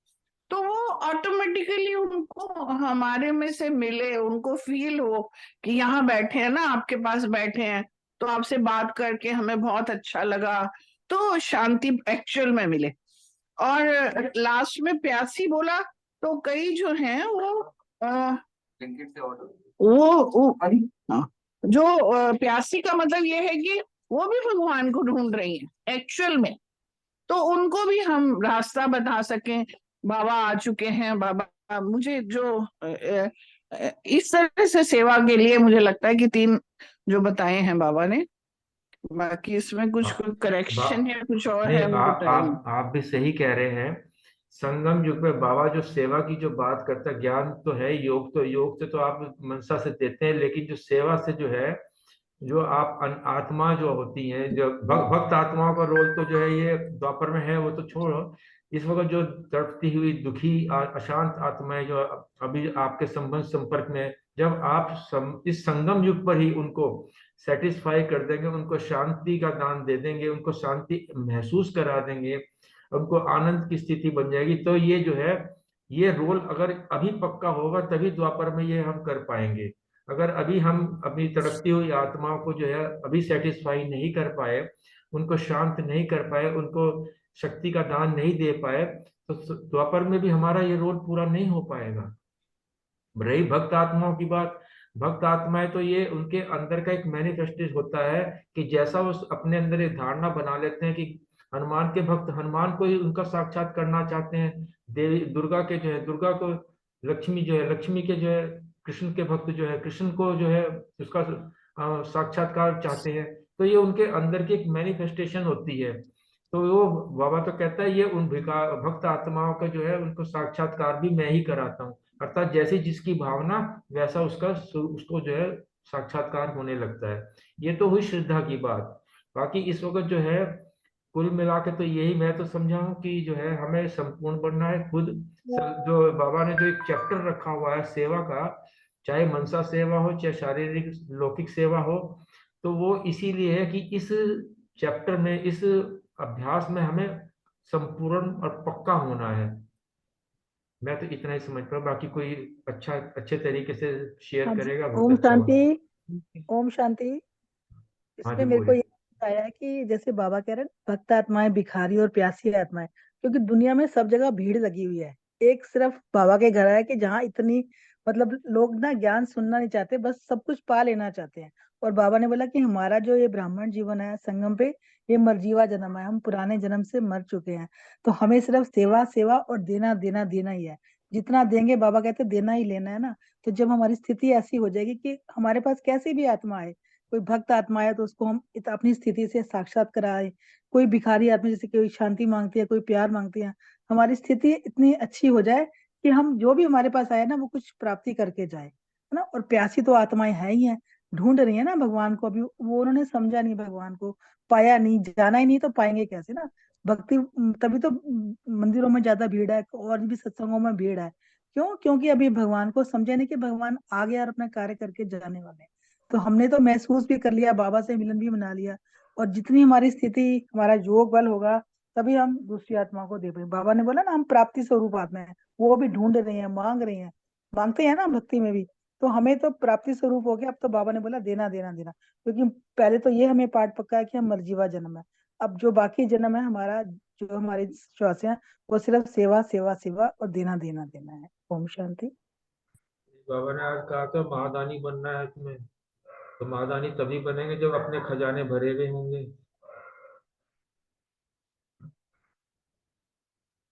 तो वो ऑटोमेटिकली उनको हमारे में से मिले, उनको फील हो कि यहाँ बैठे हैं ना, आपके पास बैठे हैं, तो आपसे बात करके हमें बहुत अच्छा लगा। तो शांति एक्चुअल में मिले। और लास्ट में प्यासी बोला, तो कई जो हैं अ, हाँ, जो प्यासी का मतलब ये है कि वो भी भगवान को ढूंढ रही है एक्चुअल में। तो उनको भी हम रास्ता बता सकें। बाबा आ चुके हैं, बाबा मुझे जो इस तरह से सेवा के लिए मुझे लगता है कि तीन जो बताए हैं बाबा ने। बाकी इसमें कुछ करेक्शन बा, या कुछ और नहीं, है वो बताइए। आप भी सही कह रहे हैं। संगम युग में बाबा जो सेवा की जो बात करता है, ज्ञान तो है, योग से तो आप मनसा से देते हैं, लेकिन जो सेवा से जो है, जो आप आत्मा जो होती है, जो भक्त आत्माओं का रोल तो जो है ये द्वापर में है, वो तो छोड़ो। इस वक्त जो तड़पती हुई दुखी अशांत आत्माएं जो अभी आपके संबंध संपर्क में है, जब आप इस संगम युग पर ही उनको सेटिस्फाई कर देंगे, उनको शांति का दान दे देंगे, उनको शांति महसूस करा देंगे, उनको आनंद की स्थिति बन जाएगी, तो ये जो है ये रोल अगर अभी पक्का होगा तभी द्वापर में ये हम कर पाएंगे। अगर अभी हम अपनी तड़पती हुई आत्माओं को जो है अभी सेटिस्फाई नहीं कर पाए, उनको शांत नहीं कर पाए, उनको शक्ति का दान नहीं दे पाए, तो द्वापर में भी हमारा ये रोल पूरा नहीं हो पाएगा। रही भक्त आत्माओं की बात, भक्त आत्माएं तो ये उनके अंदर का एक मैनिफेस्टेशन होता है कि जैसा वो अपने अंदर एक धारणा बना लेते हैं कि हनुमान के भक्त हनुमान को ही उनका साक्षात करना चाहते हैं, देवी दुर्गा के जो है दुर्गा को, लक्ष्मी जो है लक्ष्मी के जो है कृष्ण के भक्त जो है कृष्ण को जो है उसका साक्षात्कार चाहते हैं। तो ये उनके अंदर की एक मैनिफेस्टेशन होती है। तो वो बाबा तो कहता है ये उन भक्त आत्माओं का जो है उनको साक्षात्कार भी मैं ही कराता हूँ, अर्थात जैसी जिसकी भावना वैसा उसको जो है साक्षात्कार होने लगता है। ये तो हुई श्रद्धा की बात। बाकी इस वक्त जो है कुल मिला के तो यही मैं तो समझा हूँ कि जो है हमें संपूर्ण बनना है खुद। जो बाबा ने जो एक चैप्टर रखा हुआ है सेवा का, चाहे मनसा सेवा हो चाहे शारीरिक लौकिक सेवा हो, तो वो इसीलिए है कि इस चैप्टर में, इस अभ्यास में हमें संपूर्ण और पक्का होना है। मैं तो इतना ही समझ पाया, बाकी कोई अच्छे तरीके से शेयर हाँ जी, करेगा बहुत ओम अच्छा होगा। शांति। ओम शांति। हाँ इसमें जी मेरे को बोलिए। ये आया है कि जैसे बाबा कह रहे हैं भक्त आत्माएं, भिखारी और प्यासी आत्माएं, क्योंकि दुनिया में सब जगह भीड़ लगी हुई है। एक सिर्फ बाबा के घर है कि जहाँ इतनी, मतलब लोग ना ज्ञान सुनना नहीं चाहते, बस सब कुछ पा लेना चाहते हैं। और बाबा ने बोला कि हमारा जो ये ब्राह्मण जीवन है संगम पे, ये मरजीवा जन्म है, हम पुराने जन्म से मर चुके हैं। तो हमें सिर्फ सेवा सेवा और देना देना देना ही है। जितना देंगे, बाबा कहते देना ही लेना है ना। तो जब हमारी स्थिति ऐसी हो जाएगी कि हमारे पास कैसी भी आत्मा आए, कोई भक्त आत्मा है तो उसको हम अपनी स्थिति से साक्षात कराए, कोई भिखारी आत्मा जैसे कोई शांति मांगती है, कोई प्यार मांगती है, हमारी स्थिति इतनी अच्छी हो जाए कि हम जो भी हमारे पास आए ना वो कुछ प्राप्ति करके जाए, है ना। और प्यासी तो आत्माएं है ही है, ढूंढ रही है ना भगवान को, अभी वो उन्होंने समझा नहीं, भगवान को पाया नहीं, जाना ही नहीं तो पाएंगे कैसे ना। भक्ति तभी तो मंदिरों में ज्यादा भीड़ है और भी सत्संगों में भीड़ है। क्यों? क्योंकि अभी भगवान को समझे नहीं कि भगवान आ गया और अपना कार्य करके जाने वाले हैं। तो हमने तो महसूस भी कर लिया, बाबा से मिलन भी मना लिया, और जितनी हमारी स्थिति, हमारा योग बल होगा तभी हम दूसरी आत्मा को दे पाएंगे। बाबा ने बोला ना हम प्राप्ति स्वरूप आत्मा है, वो भी ढूंढ रहे हैं, मांग रहे हैं, मांगते हैं ना भक्ति में भी। तो हमें तो प्राप्ति स्वरूप हो गया, अब तो बाबा ने बोला देना देना देना, क्योंकि पहले तो ये हमें पाठ पक्का है कि हम मरजीवा जन्म है। अब जो बाकी जन्म है हमारा, जो हमारे श्वास है, वो सिर्फ सेवा सेवा सेवा और देना देना देना है। ओम शांति। बाबा ने आज कहा था महादानी बनना है तुम्हें, तो महादानी तभी बनेंगे जब अपने खजाने भरे हुए होंगे।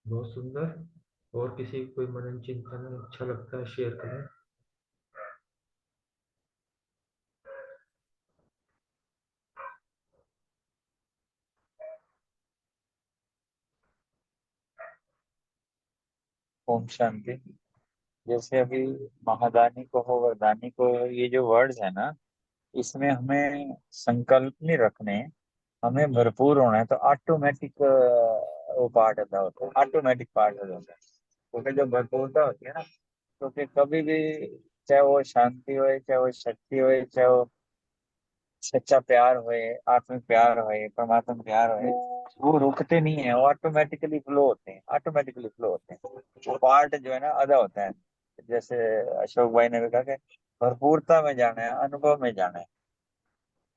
बहुत सुंदर। और किसी को कोई मनन चिंतन अच्छा लगता है शेयर करें। ओम शांति। जैसे अभी महादानी को हो वरदानी को, ये जो वर्ड्स है ना, इसमें हमें संकल्प नहीं रखने, हमें भरपूर होना है, तो ऑटोमेटिक वो पार्ट अदा होता है, ऑटोमेटिक पार्ट अदा होता है। क्योंकि जब भरपूरता होती है ना, तो फिर कभी भी, चाहे वो शांति होए, चाहे वो शक्ति होए, चाहे वो सच्चा प्यार होए, आत्मिक प्यार होए, परमात्मा प्यार होए, वो रुकते नहीं है, वो ऑटोमेटिकली फ्लो होते हैं, ऑटोमेटिकली फ्लो होते हैं। वो पार्ट जो है ना अदा होता है। जैसे अशोक भाई ने भी कहा कि भरपूरता में जाना है, अनुभव में जाना है।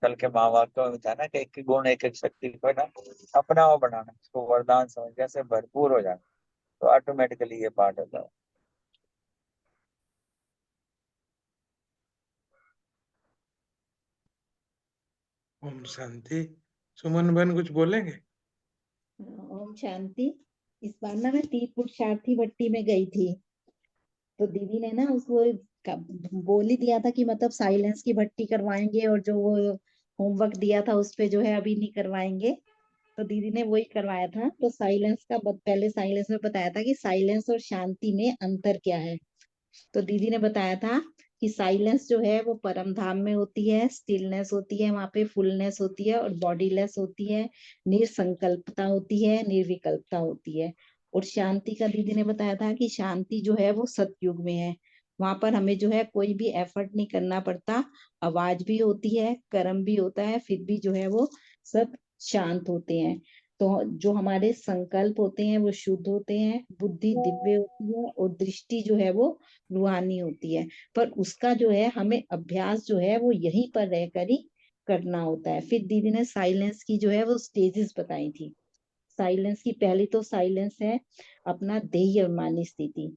कल के माँ बाप को था ना कि एक एक गुण एक एक शक्ति को ना अपना वो बनाना, उसको वरदान समझ के ऐसे भरपूर हो जाना, तो ऑटोमेटिकली ये पार्ट होता है। ओम शांति। सुमन बहन कुछ बोलेंगे? ओम शांति। इस बार ना मैं 3 फुट भट्टी में गई थी, तो दीदी ने ना उसको बोल ही दिया था कि मतलब साइलेंस की भट्टी करवाएंगे, और जो वो होमवर्क दिया था उस पे जो है अभी नहीं करवाएंगे। तो दीदी ने वही करवाया था। तो साइलेंस का पहले साइलेंस में बताया था कि साइलेंस और शांति में अंतर क्या है। तो दीदी ने बताया था कि साइलेंस जो है वो परम धाम में होती है, स्टिलनेस होती है, वहां पे फुलनेस होती है और बॉडीलेस होती है, निरसंकल्पता होती है, निर्विकल्पता होती है। और शांति का दीदी ने बताया था कि शांति जो है वो सतयुग में है, वहां पर हमें जो है कोई भी एफर्ट नहीं करना पड़ता, आवाज भी होती है, कर्म भी होता है, फिर भी जो है वो सब शांत होते हैं। तो जो हमारे संकल्प होते हैं वो शुद्ध होते हैं, बुद्धि दिव्य होती है, और दृष्टि जो है वो रूहानी होती है। पर उसका जो है हमें अभ्यास जो है वो यहीं पर रहकर ही करना होता है। फिर दीदी ने साइलेंस की जो है वो स्टेजेस बताई थी। साइलेंस की पहली तो साइलेंस है अपना देह अभिमानी स्थिति,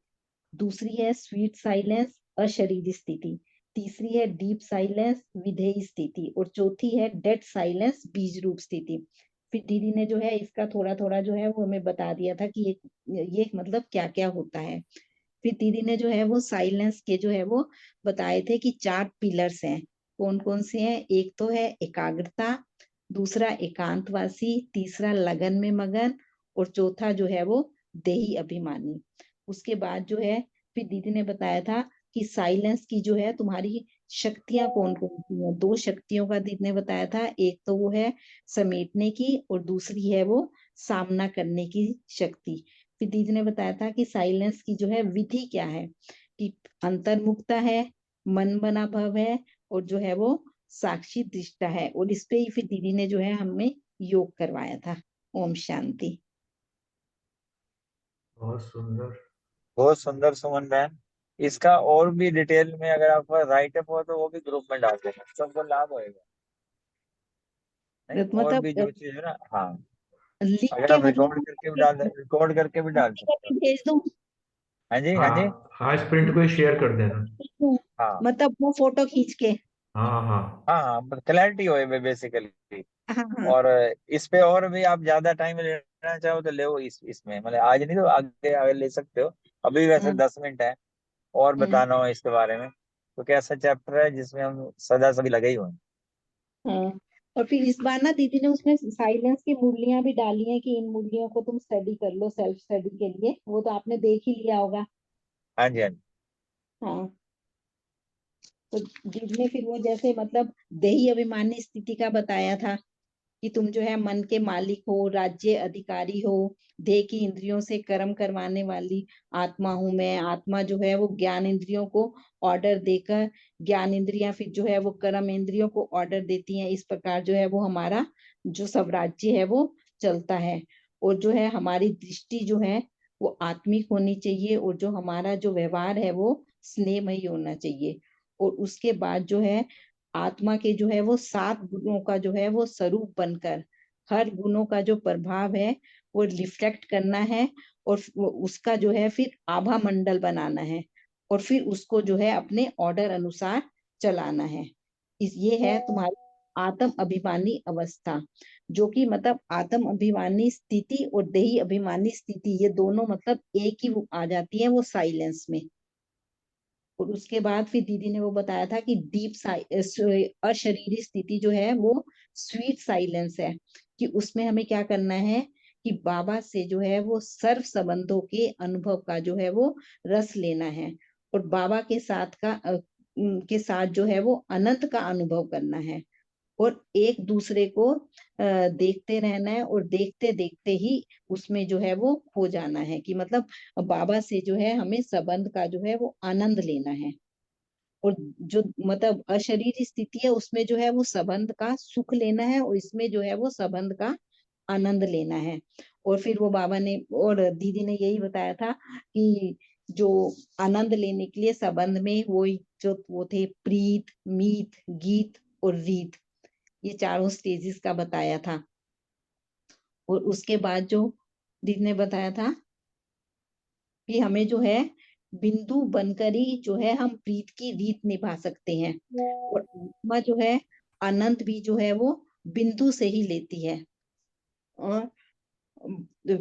दूसरी है स्वीट साइलेंस अशरीरी स्थिति, तीसरी है डीप साइलेंस विधेयी स्थिति, और चौथी है डेड साइलेंस बीज रूप स्थिति। फिर दीदी ने जो है इसका थोड़ा थोड़ा जो है वो हमें बता दिया था कि ये मतलब क्या क्या होता है। फिर दीदी ने जो है वो साइलेंस के जो है वो बताए थे कि 4 पिलर्स हैं। कौन कौन से हैं? एक तो है एकाग्रता, दूसरा एकांतवासी, तीसरा लगन में मगन, और चौथा जो है वो देही अभिमानी। उसके बाद जो है फिर दीदी ने बताया था कि साइलेंस की जो है तुम्हारी शक्तियां कौन कौन सी हैं। 2 शक्तियों का दीदी ने बताया था, एक तो वो है समेटने की और दूसरी है वो सामना करने की शक्ति। फिर दीदी ने बताया था कि साइलेंस की जो है विधि क्या है, कि अंतर्मुखता है, मन बना भव है, और जो है वो साक्षी दृष्टा है। और इस पे ही फिर दीदी ने जो है हमें योग करवाया था। ओम शांति। बहुत सुंदर। बहुत सुंदर सुमन बहन। इसका और भी डिटेल में अगर आपका राइटअप हो तो वो भी ग्रुप में डाल देना, सबको लाभ होएगा। नहीं, और भी जो मतलब चीज है ना, हाँ, लिख अगर के आप मतलब रिकॉर्ड करके भी डाल सकते हो। भेज दूं? हाँ जी, हाँ जी, हाँ हाँ, इस प्रिंट को ही शेयर कर देना। हाँ मतलब वो फोटो खींच के। हाँ हाँ हाँ हाँ, क्लैरिटी होए बेसिकली। हाँ हाँ। और इस पे और भी आप ज्यादा टाइम लेना चाहो तो ले, इसमें मतलब आज नहीं तो आगे आगे ले सकते हो। अभी वैसे 10 मिनट है, और बताना हो इसके बारे में, तो कैसा चैप्टर है जिसमें हम सदा सभी लगे ही हुए हैं। हाँ, और फिर इस बार ना दीदी ने उसमें साइलेंस की मुरलियां भी डाली हैं कि इन मुरलियों को तुम स्टडी कर लो सेल्फ स्टडी के लिए, वो तो आपने देख ही लिया होगा। हाँ जी, हाँ जी। हाँ, तो दीदी ने फिर वो जैसे मतलब देही अभिमानी स्थिति का बताया था कि तुम जो है मन के मालिक हो, राज्य अधिकारी हो, देह की इंद्रियों से कर्म करवाने वाली आत्मा हूं मैं। आत्मा जो है वो ज्ञान इंद्रियों को ऑर्डर देकर, ज्ञान इंद्रियां फिर जो है वो कर्म इंद्रियों को ऑर्डर देती हैं। इस प्रकार जो है वो हमारा जो स्वराज्य है वो चलता है। और जो है हमारी दृष्टि जो है वो आत्मिक होनी चाहिए, और जो हमारा जो व्यवहार है वो स्नेहमयी होना चाहिए। और उसके बाद जो है आत्मा के जो है वो 7 गुणों का जो है वो स्वरूप बनकर हर गुणों का जो प्रभाव है वो रिफ्लेक्ट करना है, और उसका जो है फिर आभा मंडल बनाना है, और फिर उसको जो है अपने ऑर्डर अनुसार चलाना है। ये है तुम्हारी आत्म अभिमानी अवस्था, जो कि मतलब आत्म अभिमानी स्थिति और देही अभिमानी स्थिति ये दोनों मतलब एक ही आ जाती है वो साइलेंस में। और उसके बाद फिर दीदी ने वो बताया था कि डीप अशरीरी स्थिति जो है वो स्वीट साइलेंस है, कि उसमें हमें क्या करना है कि बाबा से जो है वो सर्व संबंधों के अनुभव का जो है वो रस लेना है, और बाबा के साथ जो है वो अनंत का अनुभव करना है, और एक दूसरे को देखते रहना है, और देखते देखते ही उसमें जो है वो खो जाना है, कि मतलब बाबा से जो है हमें संबंध का जो है वो आनंद लेना है। और जो मतलब अशरीरी स्थिति है उसमें जो है वो संबंध का सुख लेना है, और इसमें जो है वो संबंध का आनंद लेना है। और फिर वो बाबा ने और दीदी ने यही बताया था कि जो आनंद लेने के लिए संबंध में वो थे प्रीत, मीत, गीत और रीत, ये चारों स्टेजेस का बताया था। और उसके बाद जो दीदी ने बताया था कि हमें जो है बिंदु बनकर ही जो है हम प्रीत की रीत निभा सकते हैं, और आत्मा जो है आनंद भी जो है वो बिंदु से ही लेती है। और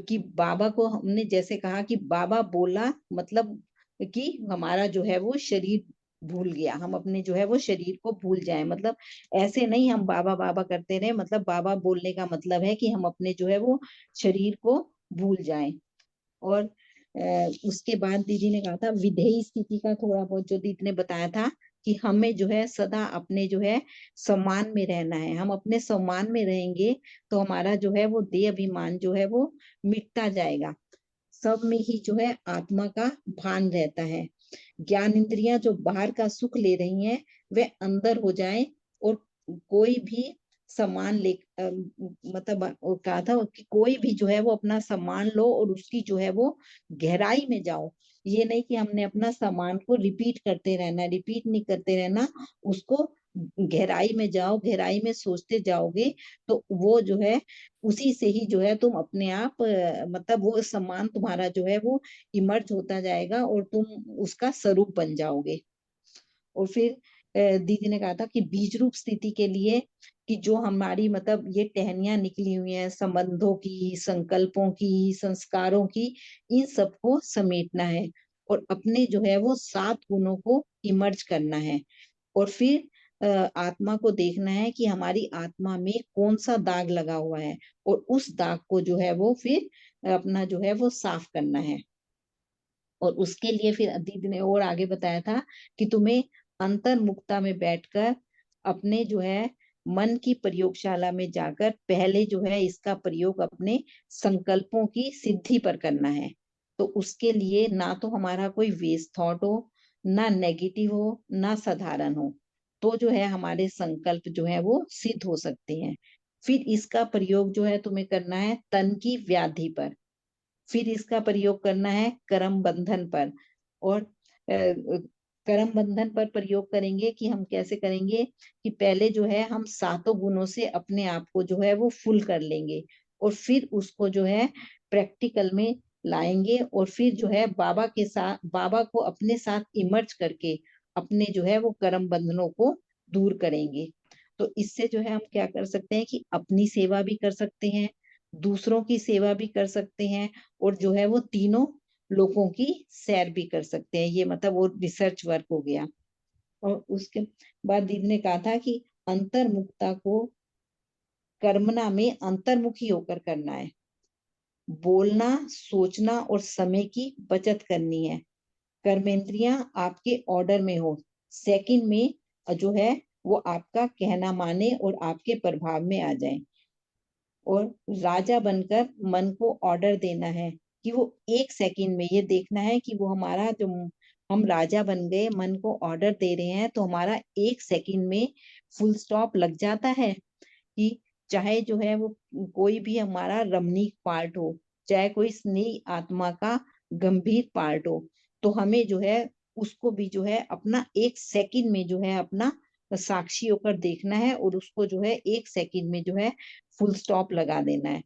कि बाबा को हमने जैसे कहा कि बाबा बोला मतलब कि हमारा जो है वो शरीर भूल गया, हम अपने जो है वो शरीर को भूल जाए, मतलब ऐसे नहीं हम बाबा बाबा करते रहे, मतलब बाबा बोलने का मतलब है कि हम अपने जो है वो शरीर को भूल जाएं। और उसके बाद दीदी ने कहा था विधेयी स्थिति का थोड़ा बहुत जो दीदी ने बताया था कि हमें जो है सदा अपने जो है सम्मान में रहना है। हम अपने सम्मान में रहेंगे तो हमारा जो है वो देह अभिमान जो है वो मिटता जाएगा, सब में ही जो है आत्मा का भान रहता है। ज्ञान इंद्रियां जो बाहर का सुख ले रही हैं वे अंदर हो जाए, और कोई भी सम्मान मतलब वो कहा था कि कोई भी जो है वो अपना सम्मान लो और उसकी जो है वो गहराई में जाओ। ये नहीं कि हमने अपना सम्मान को रिपीट करते रहना, रिपीट नहीं करते रहना, उसको गहराई में जाओ, गहराई में सोचते जाओगे तो वो जो है उसी से ही जो है तुम अपने आप मतलब वो सम्मान तुम्हारा जो है वो इमर्ज होता जाएगा, और तुम उसका स्वरूप बन जाओगे। और फिर दीदी ने कहा था कि बीज रूप स्थिति के लिए कि जो हमारी मतलब ये टहनियां निकली हुई हैं संबंधों की, संकल्पों की, संस्कारों की, इन सबको समेटना है, और अपने जो है वो 7 गुणों को इमर्ज करना है। और फिर आत्मा को देखना है कि हमारी आत्मा में कौन सा दाग लगा हुआ है, और उस दाग को जो है वो फिर अपना जो है वो साफ करना है। और उसके लिए फिर दीदी ने और आगे बताया था कि तुम्हें अंतर्मुखता में बैठकर अपने जो है मन की प्रयोगशाला में जाकर पहले जो है इसका प्रयोग अपने संकल्पों की सिद्धि पर करना है। तो उसके लिए ना तो हमारा कोई वेस्ट थॉट हो, ना नेगेटिव हो, ना साधारण हो, तो जो है हमारे संकल्प जो है वो सिद्ध हो सकते हैं। फिर इसका प्रयोग जो है तुम्हें करना है तन की व्याधि पर, फिर इसका प्रयोग करना है कर्म बंधन पर। और कर्म बंधन पर प्रयोग करेंगे कि हम कैसे करेंगे कि पहले जो है हम 7 गुणों से अपने आप को जो है वो फुल कर लेंगे, और फिर उसको जो है प्रैक्टिकल में लाएंगे, और फिर जो है बाबा के साथ, बाबा को अपने साथ इमर्ज करके अपने जो है वो कर्म बंधनों को दूर करेंगे। तो इससे जो है हम क्या कर सकते हैं कि अपनी सेवा भी कर सकते हैं, दूसरों की सेवा भी कर सकते हैं, और जो है वो तीनों लोगों की सैर भी कर सकते हैं। ये मतलब वो रिसर्च वर्क हो गया। और उसके बाद दीदी ने कहा था कि अंतर्मुखता को कर्मणा में अंतर्मुखी होकर करना है। बोलना, सोचना और समय की बचत करनी है। कर्मेंद्रियां आपके ऑर्डर में हो, सेकंड में जो है वो आपका कहना माने और आपके प्रभाव में आ जाए। और राजा बनकर मन को ऑर्डर देना है कि वो 1 सेकंड में, ये देखना है कि वो हमारा जो हम राजा बन गए, मन को ऑर्डर दे रहे हैं तो हमारा 1 सेकंड में फुल स्टॉप लग जाता है। कि चाहे जो है वो कोई भी हमारा रमणीक पार्ट हो, चाहे कोई स्नेही आत्मा का गंभीर पार्ट हो, तो हमें जो है उसको भी जो है अपना 1 सेकंड में जो है अपना साक्षी होकर देखना है और उसको जो है 1 सेकंड में जो है फुल स्टॉप लगा देना है।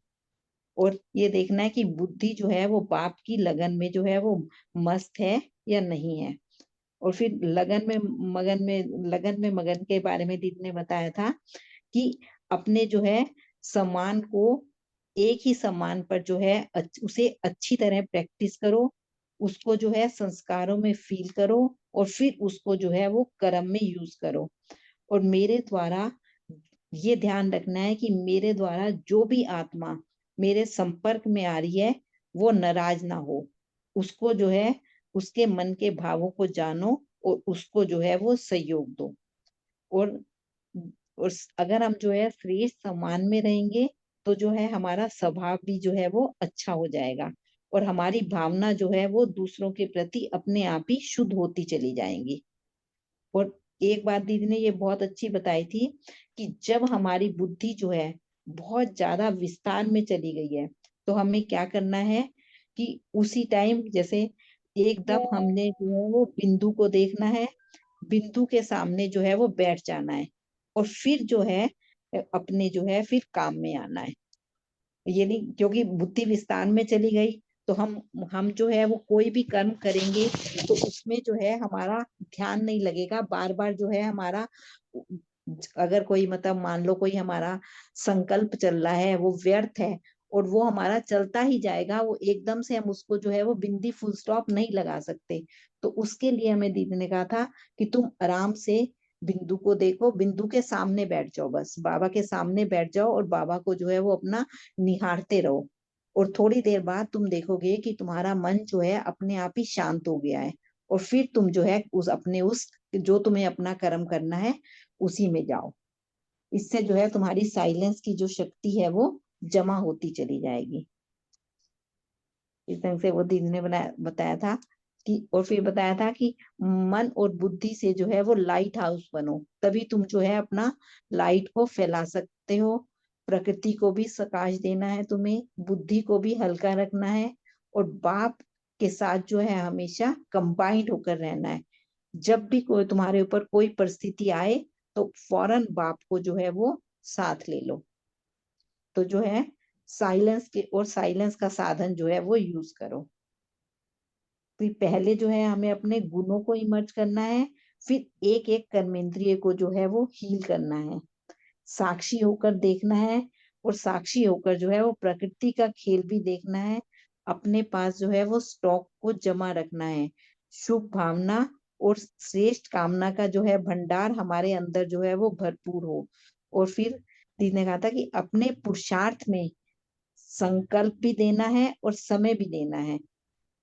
और ये देखना है कि बुद्धि जो है वो बाप की लगन में जो है वो मस्त है या नहीं है। और फिर लगन में मगन के बारे में दीदी ने बताया था कि अपने जो है सम्मान को, एक ही सम्मान पर जो है उसे अच्छी तरह प्रैक्टिस करो, उसको जो है संस्कारों में फील करो और फिर उसको जो है वो कर्म में यूज करो। और मेरे द्वारा ये ध्यान रखना है कि मेरे द्वारा जो भी आत्मा मेरे संपर्क में आ रही है वो नाराज ना हो, उसको जो है उसके मन के भावों को जानो और उसको जो है वो सहयोग दो। और अगर हम जो है श्रेष्ठ सम्मान में रहेंगे तो जो है हमारा स्वभाव भी जो है वो अच्छा हो जाएगा और हमारी भावना जो है वो दूसरों के प्रति अपने आप ही शुद्ध होती चली जाएंगी। और एक बात दीदी ने ये बहुत अच्छी बताई थी कि जब हमारी बुद्धि जो है बहुत ज्यादा विस्तार में चली गई है तो हमें क्या करना है कि उसी टाइम जैसे एकदम हमने जो है वो बिंदु को देखना है, बिंदु के सामने जो है वो बैठ जाना है और फिर जो है अपने जो है फिर काम में आना है। ये नहीं, क्योंकि बुद्धि विस्तार में चली गई तो हम जो है वो कोई भी कर्म करेंगे तो उसमें जो है हमारा ध्यान नहीं लगेगा, बार बार जो है हमारा, अगर कोई मतलब मान लो कोई हमारा संकल्प चल रहा है वो व्यर्थ है और वो हमारा चलता ही जाएगा, वो एकदम से हम उसको जो है वो बिंदी फुल स्टॉप नहीं लगा सकते। तो उसके लिए हमें दीदी ने कहा था कि तुम आराम से बिंदु को देखो, बिंदु के सामने बैठ जाओ, बस बाबा के सामने बैठ जाओ और बाबा को जो है वो अपना निहारते रहो। और थोड़ी देर बाद तुम देखोगे कि तुम्हारा मन जो है अपने आप ही शांत हो गया है और फिर तुम जो है उस जो तुम्हें अपना कर्म करना है उसी में जाओ। इससे जो है तुम्हारी साइलेंस की जो शक्ति है वो जमा होती चली जाएगी। इस ढंग से वो दीदी ने बताया था कि, और फिर बताया था कि मन और बुद्धि से जो है वो लाइट हाउस बनो, तभी तुम जो है अपना लाइट को फैला सकते हो। प्रकृति को भी प्रकाश देना है तुम्हें, बुद्धि को भी हल्का रखना है और बाप के साथ जो है हमेशा कंबाइंड होकर रहना है। जब भी कोई तुम्हारे ऊपर कोई परिस्थिति आए तो फौरन बाप को जो है वो साथ ले लो। तो जो है साइलेंस का साधन जो है वो यूज करो। तो पहले जो है हमें अपने गुणों को इमर्ज करना है, फिर एक एक कर्मेंद्रिय को जो है वो हील करना है, साक्षी होकर देखना है और साक्षी होकर जो है वो प्रकृति का खेल भी देखना है। अपने पास जो है वो स्टॉक को जमा रखना है, शुभ भावना और श्रेष्ठ कामना का जो है भंडार हमारे अंदर जो है वो भरपूर हो। और फिर दीदी ने कहा था कि अपने पुरुषार्थ में संकल्प भी देना है और समय भी देना है।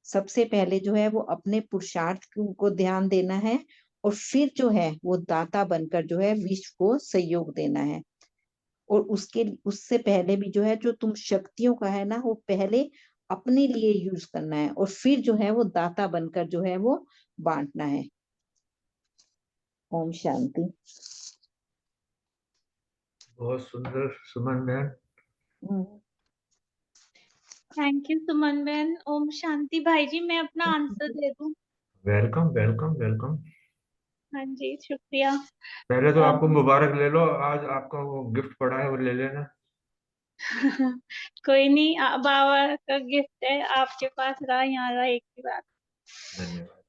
सबसे पहले जो है वो अपने पुरुषार्थ को ध्यान देना है और फिर जो है वो दाता बनकर जो है विश्व को सहयोग देना है। और उससे पहले भी जो है जो तुम शक्तियों का है ना वो पहले अपने लिए यूज करना है और फिर जो है वो दाता बनकर जो है वो बांटना है। ओम शांति। बहुत सुंदर सुमन बहन। थैंक यू सुमन बहन। ओम शांति। भाई जी मैं अपना आंसर दे दूं? Welcome welcome welcome. हाँ जी शुक्रिया। पहले तो आपको मुबारक ले लो, आज आपका वो गिफ्ट पड़ा है वो ले लेना। कोई नहीं, बाबा का गिफ्ट है, आपके पास रहा यहाँ रहा, एक ही बात। धन्यवाद।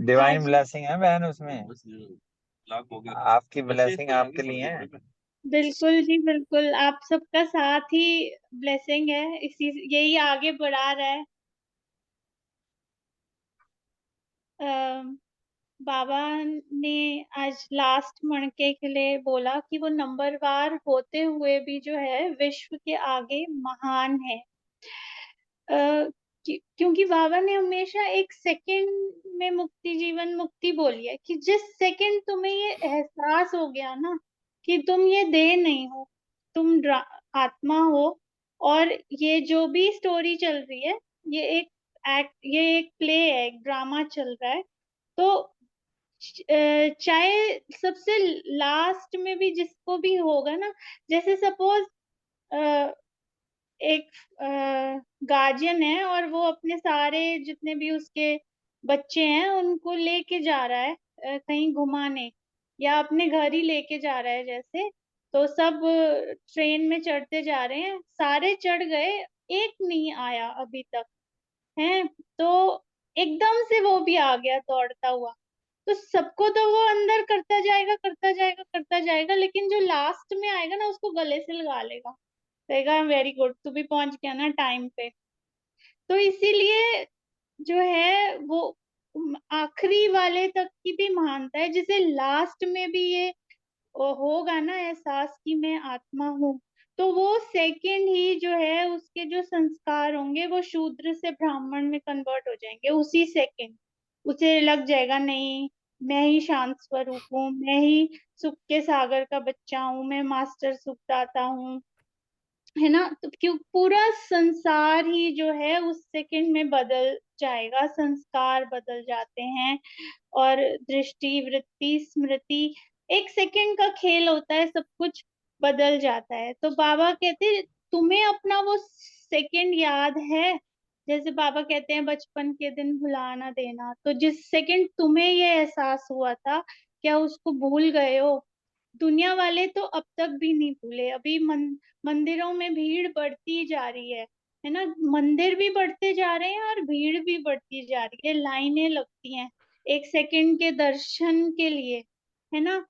डिवाइन ब्लेसिंग है बहन, उसमें आपकी ब्लेसिंग आपके लिए है। बिल्कुल जी बिल्कुल, आप सबका साथ ही ब्लेसिंग है, इसी यही आगे बढ़ा रहा है। बाबा ने आज लास्ट मणके के लिए बोला कि वो नंबरवार होते हुए भी जो है विश्व के आगे महान है। क्योंकि बाबा ने हमेशा एक सेकंड में मुक्ति, जीवन मुक्ति बोली है कि जिस सेकंड तुम्हें ये एहसास हो गया ना कि तुम ये देह नहीं हो, तुम आत्मा हो, और ये जो भी स्टोरी चल रही है ये एक एक्ट, ये एक प्ले है, एक ड्रामा चल रहा है, तो चाहे सबसे लास्ट में भी जिसको भी होगा ना, जैसे सपोज एक गार्जियन है और वो अपने सारे जितने भी उसके बच्चे हैं उनको लेके जा रहा है कहीं घुमाने, या अपने घर ही लेके जा रहा है जैसे, तो सब ट्रेन में चढ़ते जा रहे हैं, सारे चढ़ गए, एक नहीं आया अभी तक है, तो एकदम से वो भी आ गया दौड़ता हुआ, तो सबको तो वो अंदर करता जाएगा करता जाएगा करता जाएगा, लेकिन जो लास्ट में आएगा ना उसको गले से लगा लेगा, कहेगा वेरी गुड, तू भी पहुंच गया ना टाइम पे। तो इसीलिए जो है वो आखिरी वाले तक की भी महानता है, जिसे लास्ट में भी ये होगा ना एहसास कि मैं आत्मा हूँ, तो वो सेकंड ही जो है उसके जो संस्कार होंगे वो शूद्र से ब्राह्मण में कन्वर्ट हो जाएंगे उसी सेकंड। उसे लग जाएगा नहीं, मैं ही शांत स्वरूप हूँ, मैं ही सुख के सागर का बच्चा हूँ, मैं मास्टर सुखदाता हूँ, है ना। तो क्यों पूरा संसार ही जो है उस सेकंड में बदल जाएगा, संस्कार बदल जाते हैं, और दृष्टि, वृत्ति, स्मृति, एक सेकंड का खेल होता है, सब कुछ बदल जाता है। तो बाबा कहते तुम्हें अपना वो सेकंड याद है, जैसे बाबा कहते हैं बचपन के दिन भुला ना देना, तो जिस सेकंड तुम्हें ये एहसास हुआ था क्या उसको भूल गए हो? दुनिया वाले तो अब तक भी नहीं भूले, अभी मंदिरों में भीड़ बढ़ती जा रही है ना, मंदिर भी बढ़ते जा रहे हैं और भीड़ भी बढ़ती जा रही है, लाइनें लगती हैं एक सेकंड के दर्शन के लिए, है ना।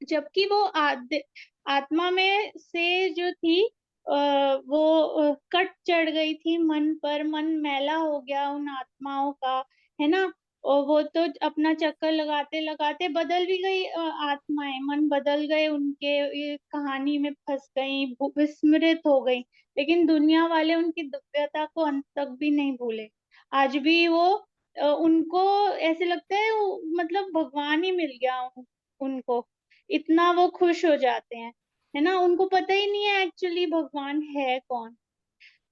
जबकि वो आत्मा में से जो थी वो कट चढ़ गई थी मन पर, मन मैला हो गया उन आत्माओं का, है ना, और वो तो अपना चक्कर लगाते लगाते बदल भी गई आत्माएं, मन बदल गए उनके, ये कहानी में फंस गई, विस्मृत हो गई, लेकिन दुनिया वाले उनकी दिव्यता को अंत तक भी नहीं भूले। आज भी वो उनको ऐसे लगता है मतलब भगवान ही मिल गया उनको, इतना वो खुश हो जाते हैं, है ना, उनको पता ही नहीं है एक्चुअली भगवान है कौन।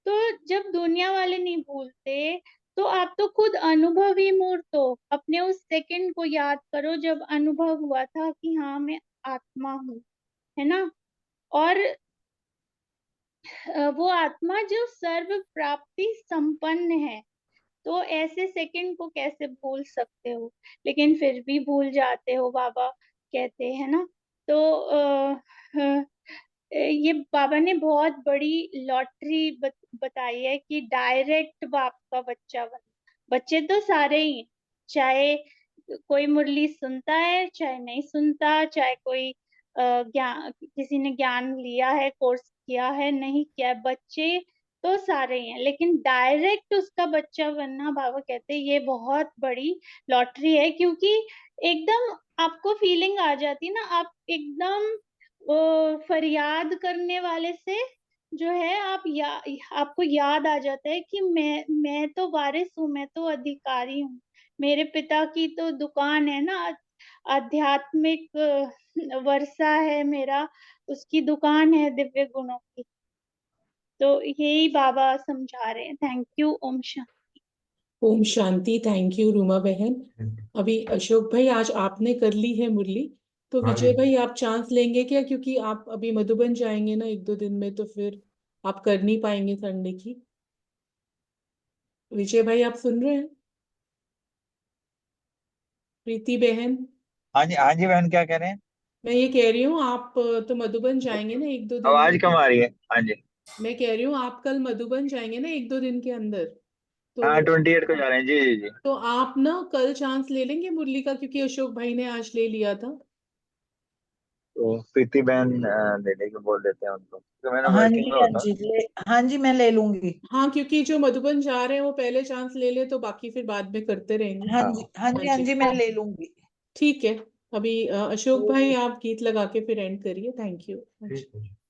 तो जब दुनिया वाले नहीं भूलते तो आप तो खुद अनुभवी मूर्त हो, अपने उस सेकंड को याद करो जब अनुभव हुआ था कि हाँ मैं आत्मा हूँ, है ना, और वो आत्मा जो सर्व प्राप्ति संपन्न है, तो ऐसे सेकंड को कैसे भूल सकते हो, लेकिन फिर भी भूल जाते हो, बाबा कहते हैं ना। तो ये बाबा ने बहुत बड़ी लॉटरी बताई है कि डायरेक्ट बाप का बच्चा बना, बच्चे तो सारे ही हैं, चाहे कोई मुरली सुनता है चाहे नहीं सुनता, चाहे कोई ज्ञान, किसी ने ज्ञान लिया है, कोर्स किया है नहीं किया है, बच्चे तो सारे ही हैं, लेकिन डायरेक्ट उसका बच्चा बनना बाबा कहते हैं ये बहुत बड़ी लॉटरी है, क्योंकि एकदम आपको फीलिंग आ जाती ना, आप एकदम फरियाद करने वाले से जो है आप आपको याद आ जाता है कि मैं तो वारिस हूँ, मैं तो अधिकारी हूँ, मेरे पिता की तो दुकान है ना, आध्यात्मिक वर्षा है मेरा, उसकी दुकान है दिव्य गुणों की। तो यही बाबा समझा रहे हैं। Thank you. ओम शांति। ओम शांति। थैंक यू रूमा बहन। अभी अशोक भाई आज आपने कर ली है मुरली, तो हाँ विजय जी। भाई आप चांस लेंगे क्या, क्योंकि आप अभी मधुबन जाएंगे ना 1-2 दिन में, तो फिर आप कर नहीं पाएंगे संडे की। विजय भाई आप सुन रहे हैं? प्रीति बहन, हाँ जी बहन, क्या कह रहे हैं? मैं ये कह रही हूँ आप तो मधुबन जाएंगे ना 1-2 दिन आवाज में, कम आ रही है। हाँ जी। मैं कह रही हूँ आप कल मधुबन जाएंगे ना 1-2 दिन के अंदर, हाँ, तो 28 को जा रहे हैं। जी जी जी। तो आप ना कल चांस ले लेंगे मुरली का, क्योंकि अशोक भाई ने आज ले लिया था। तो प्रीति बहन लेने के बोल देते हैं उनको, क्योंकि मैंने हाँ वर्किंग जी में हाँ होता हूँ। जी हाँ जी मैं ले लूंगी। हाँ, क्योंकि जो मधुबन जा रहे हैं वो पहले चांस ले ले, तो बाकी फिर बाद में करते रहेंगे। हाँ हाँ जी हाँ हाँ जी हाँ जी, जी मैं ले लूंगी। ठीक है। अभी अशोक तो भाई आप गीत लगा के फिर एंड करिए। Thank you. ठीक है।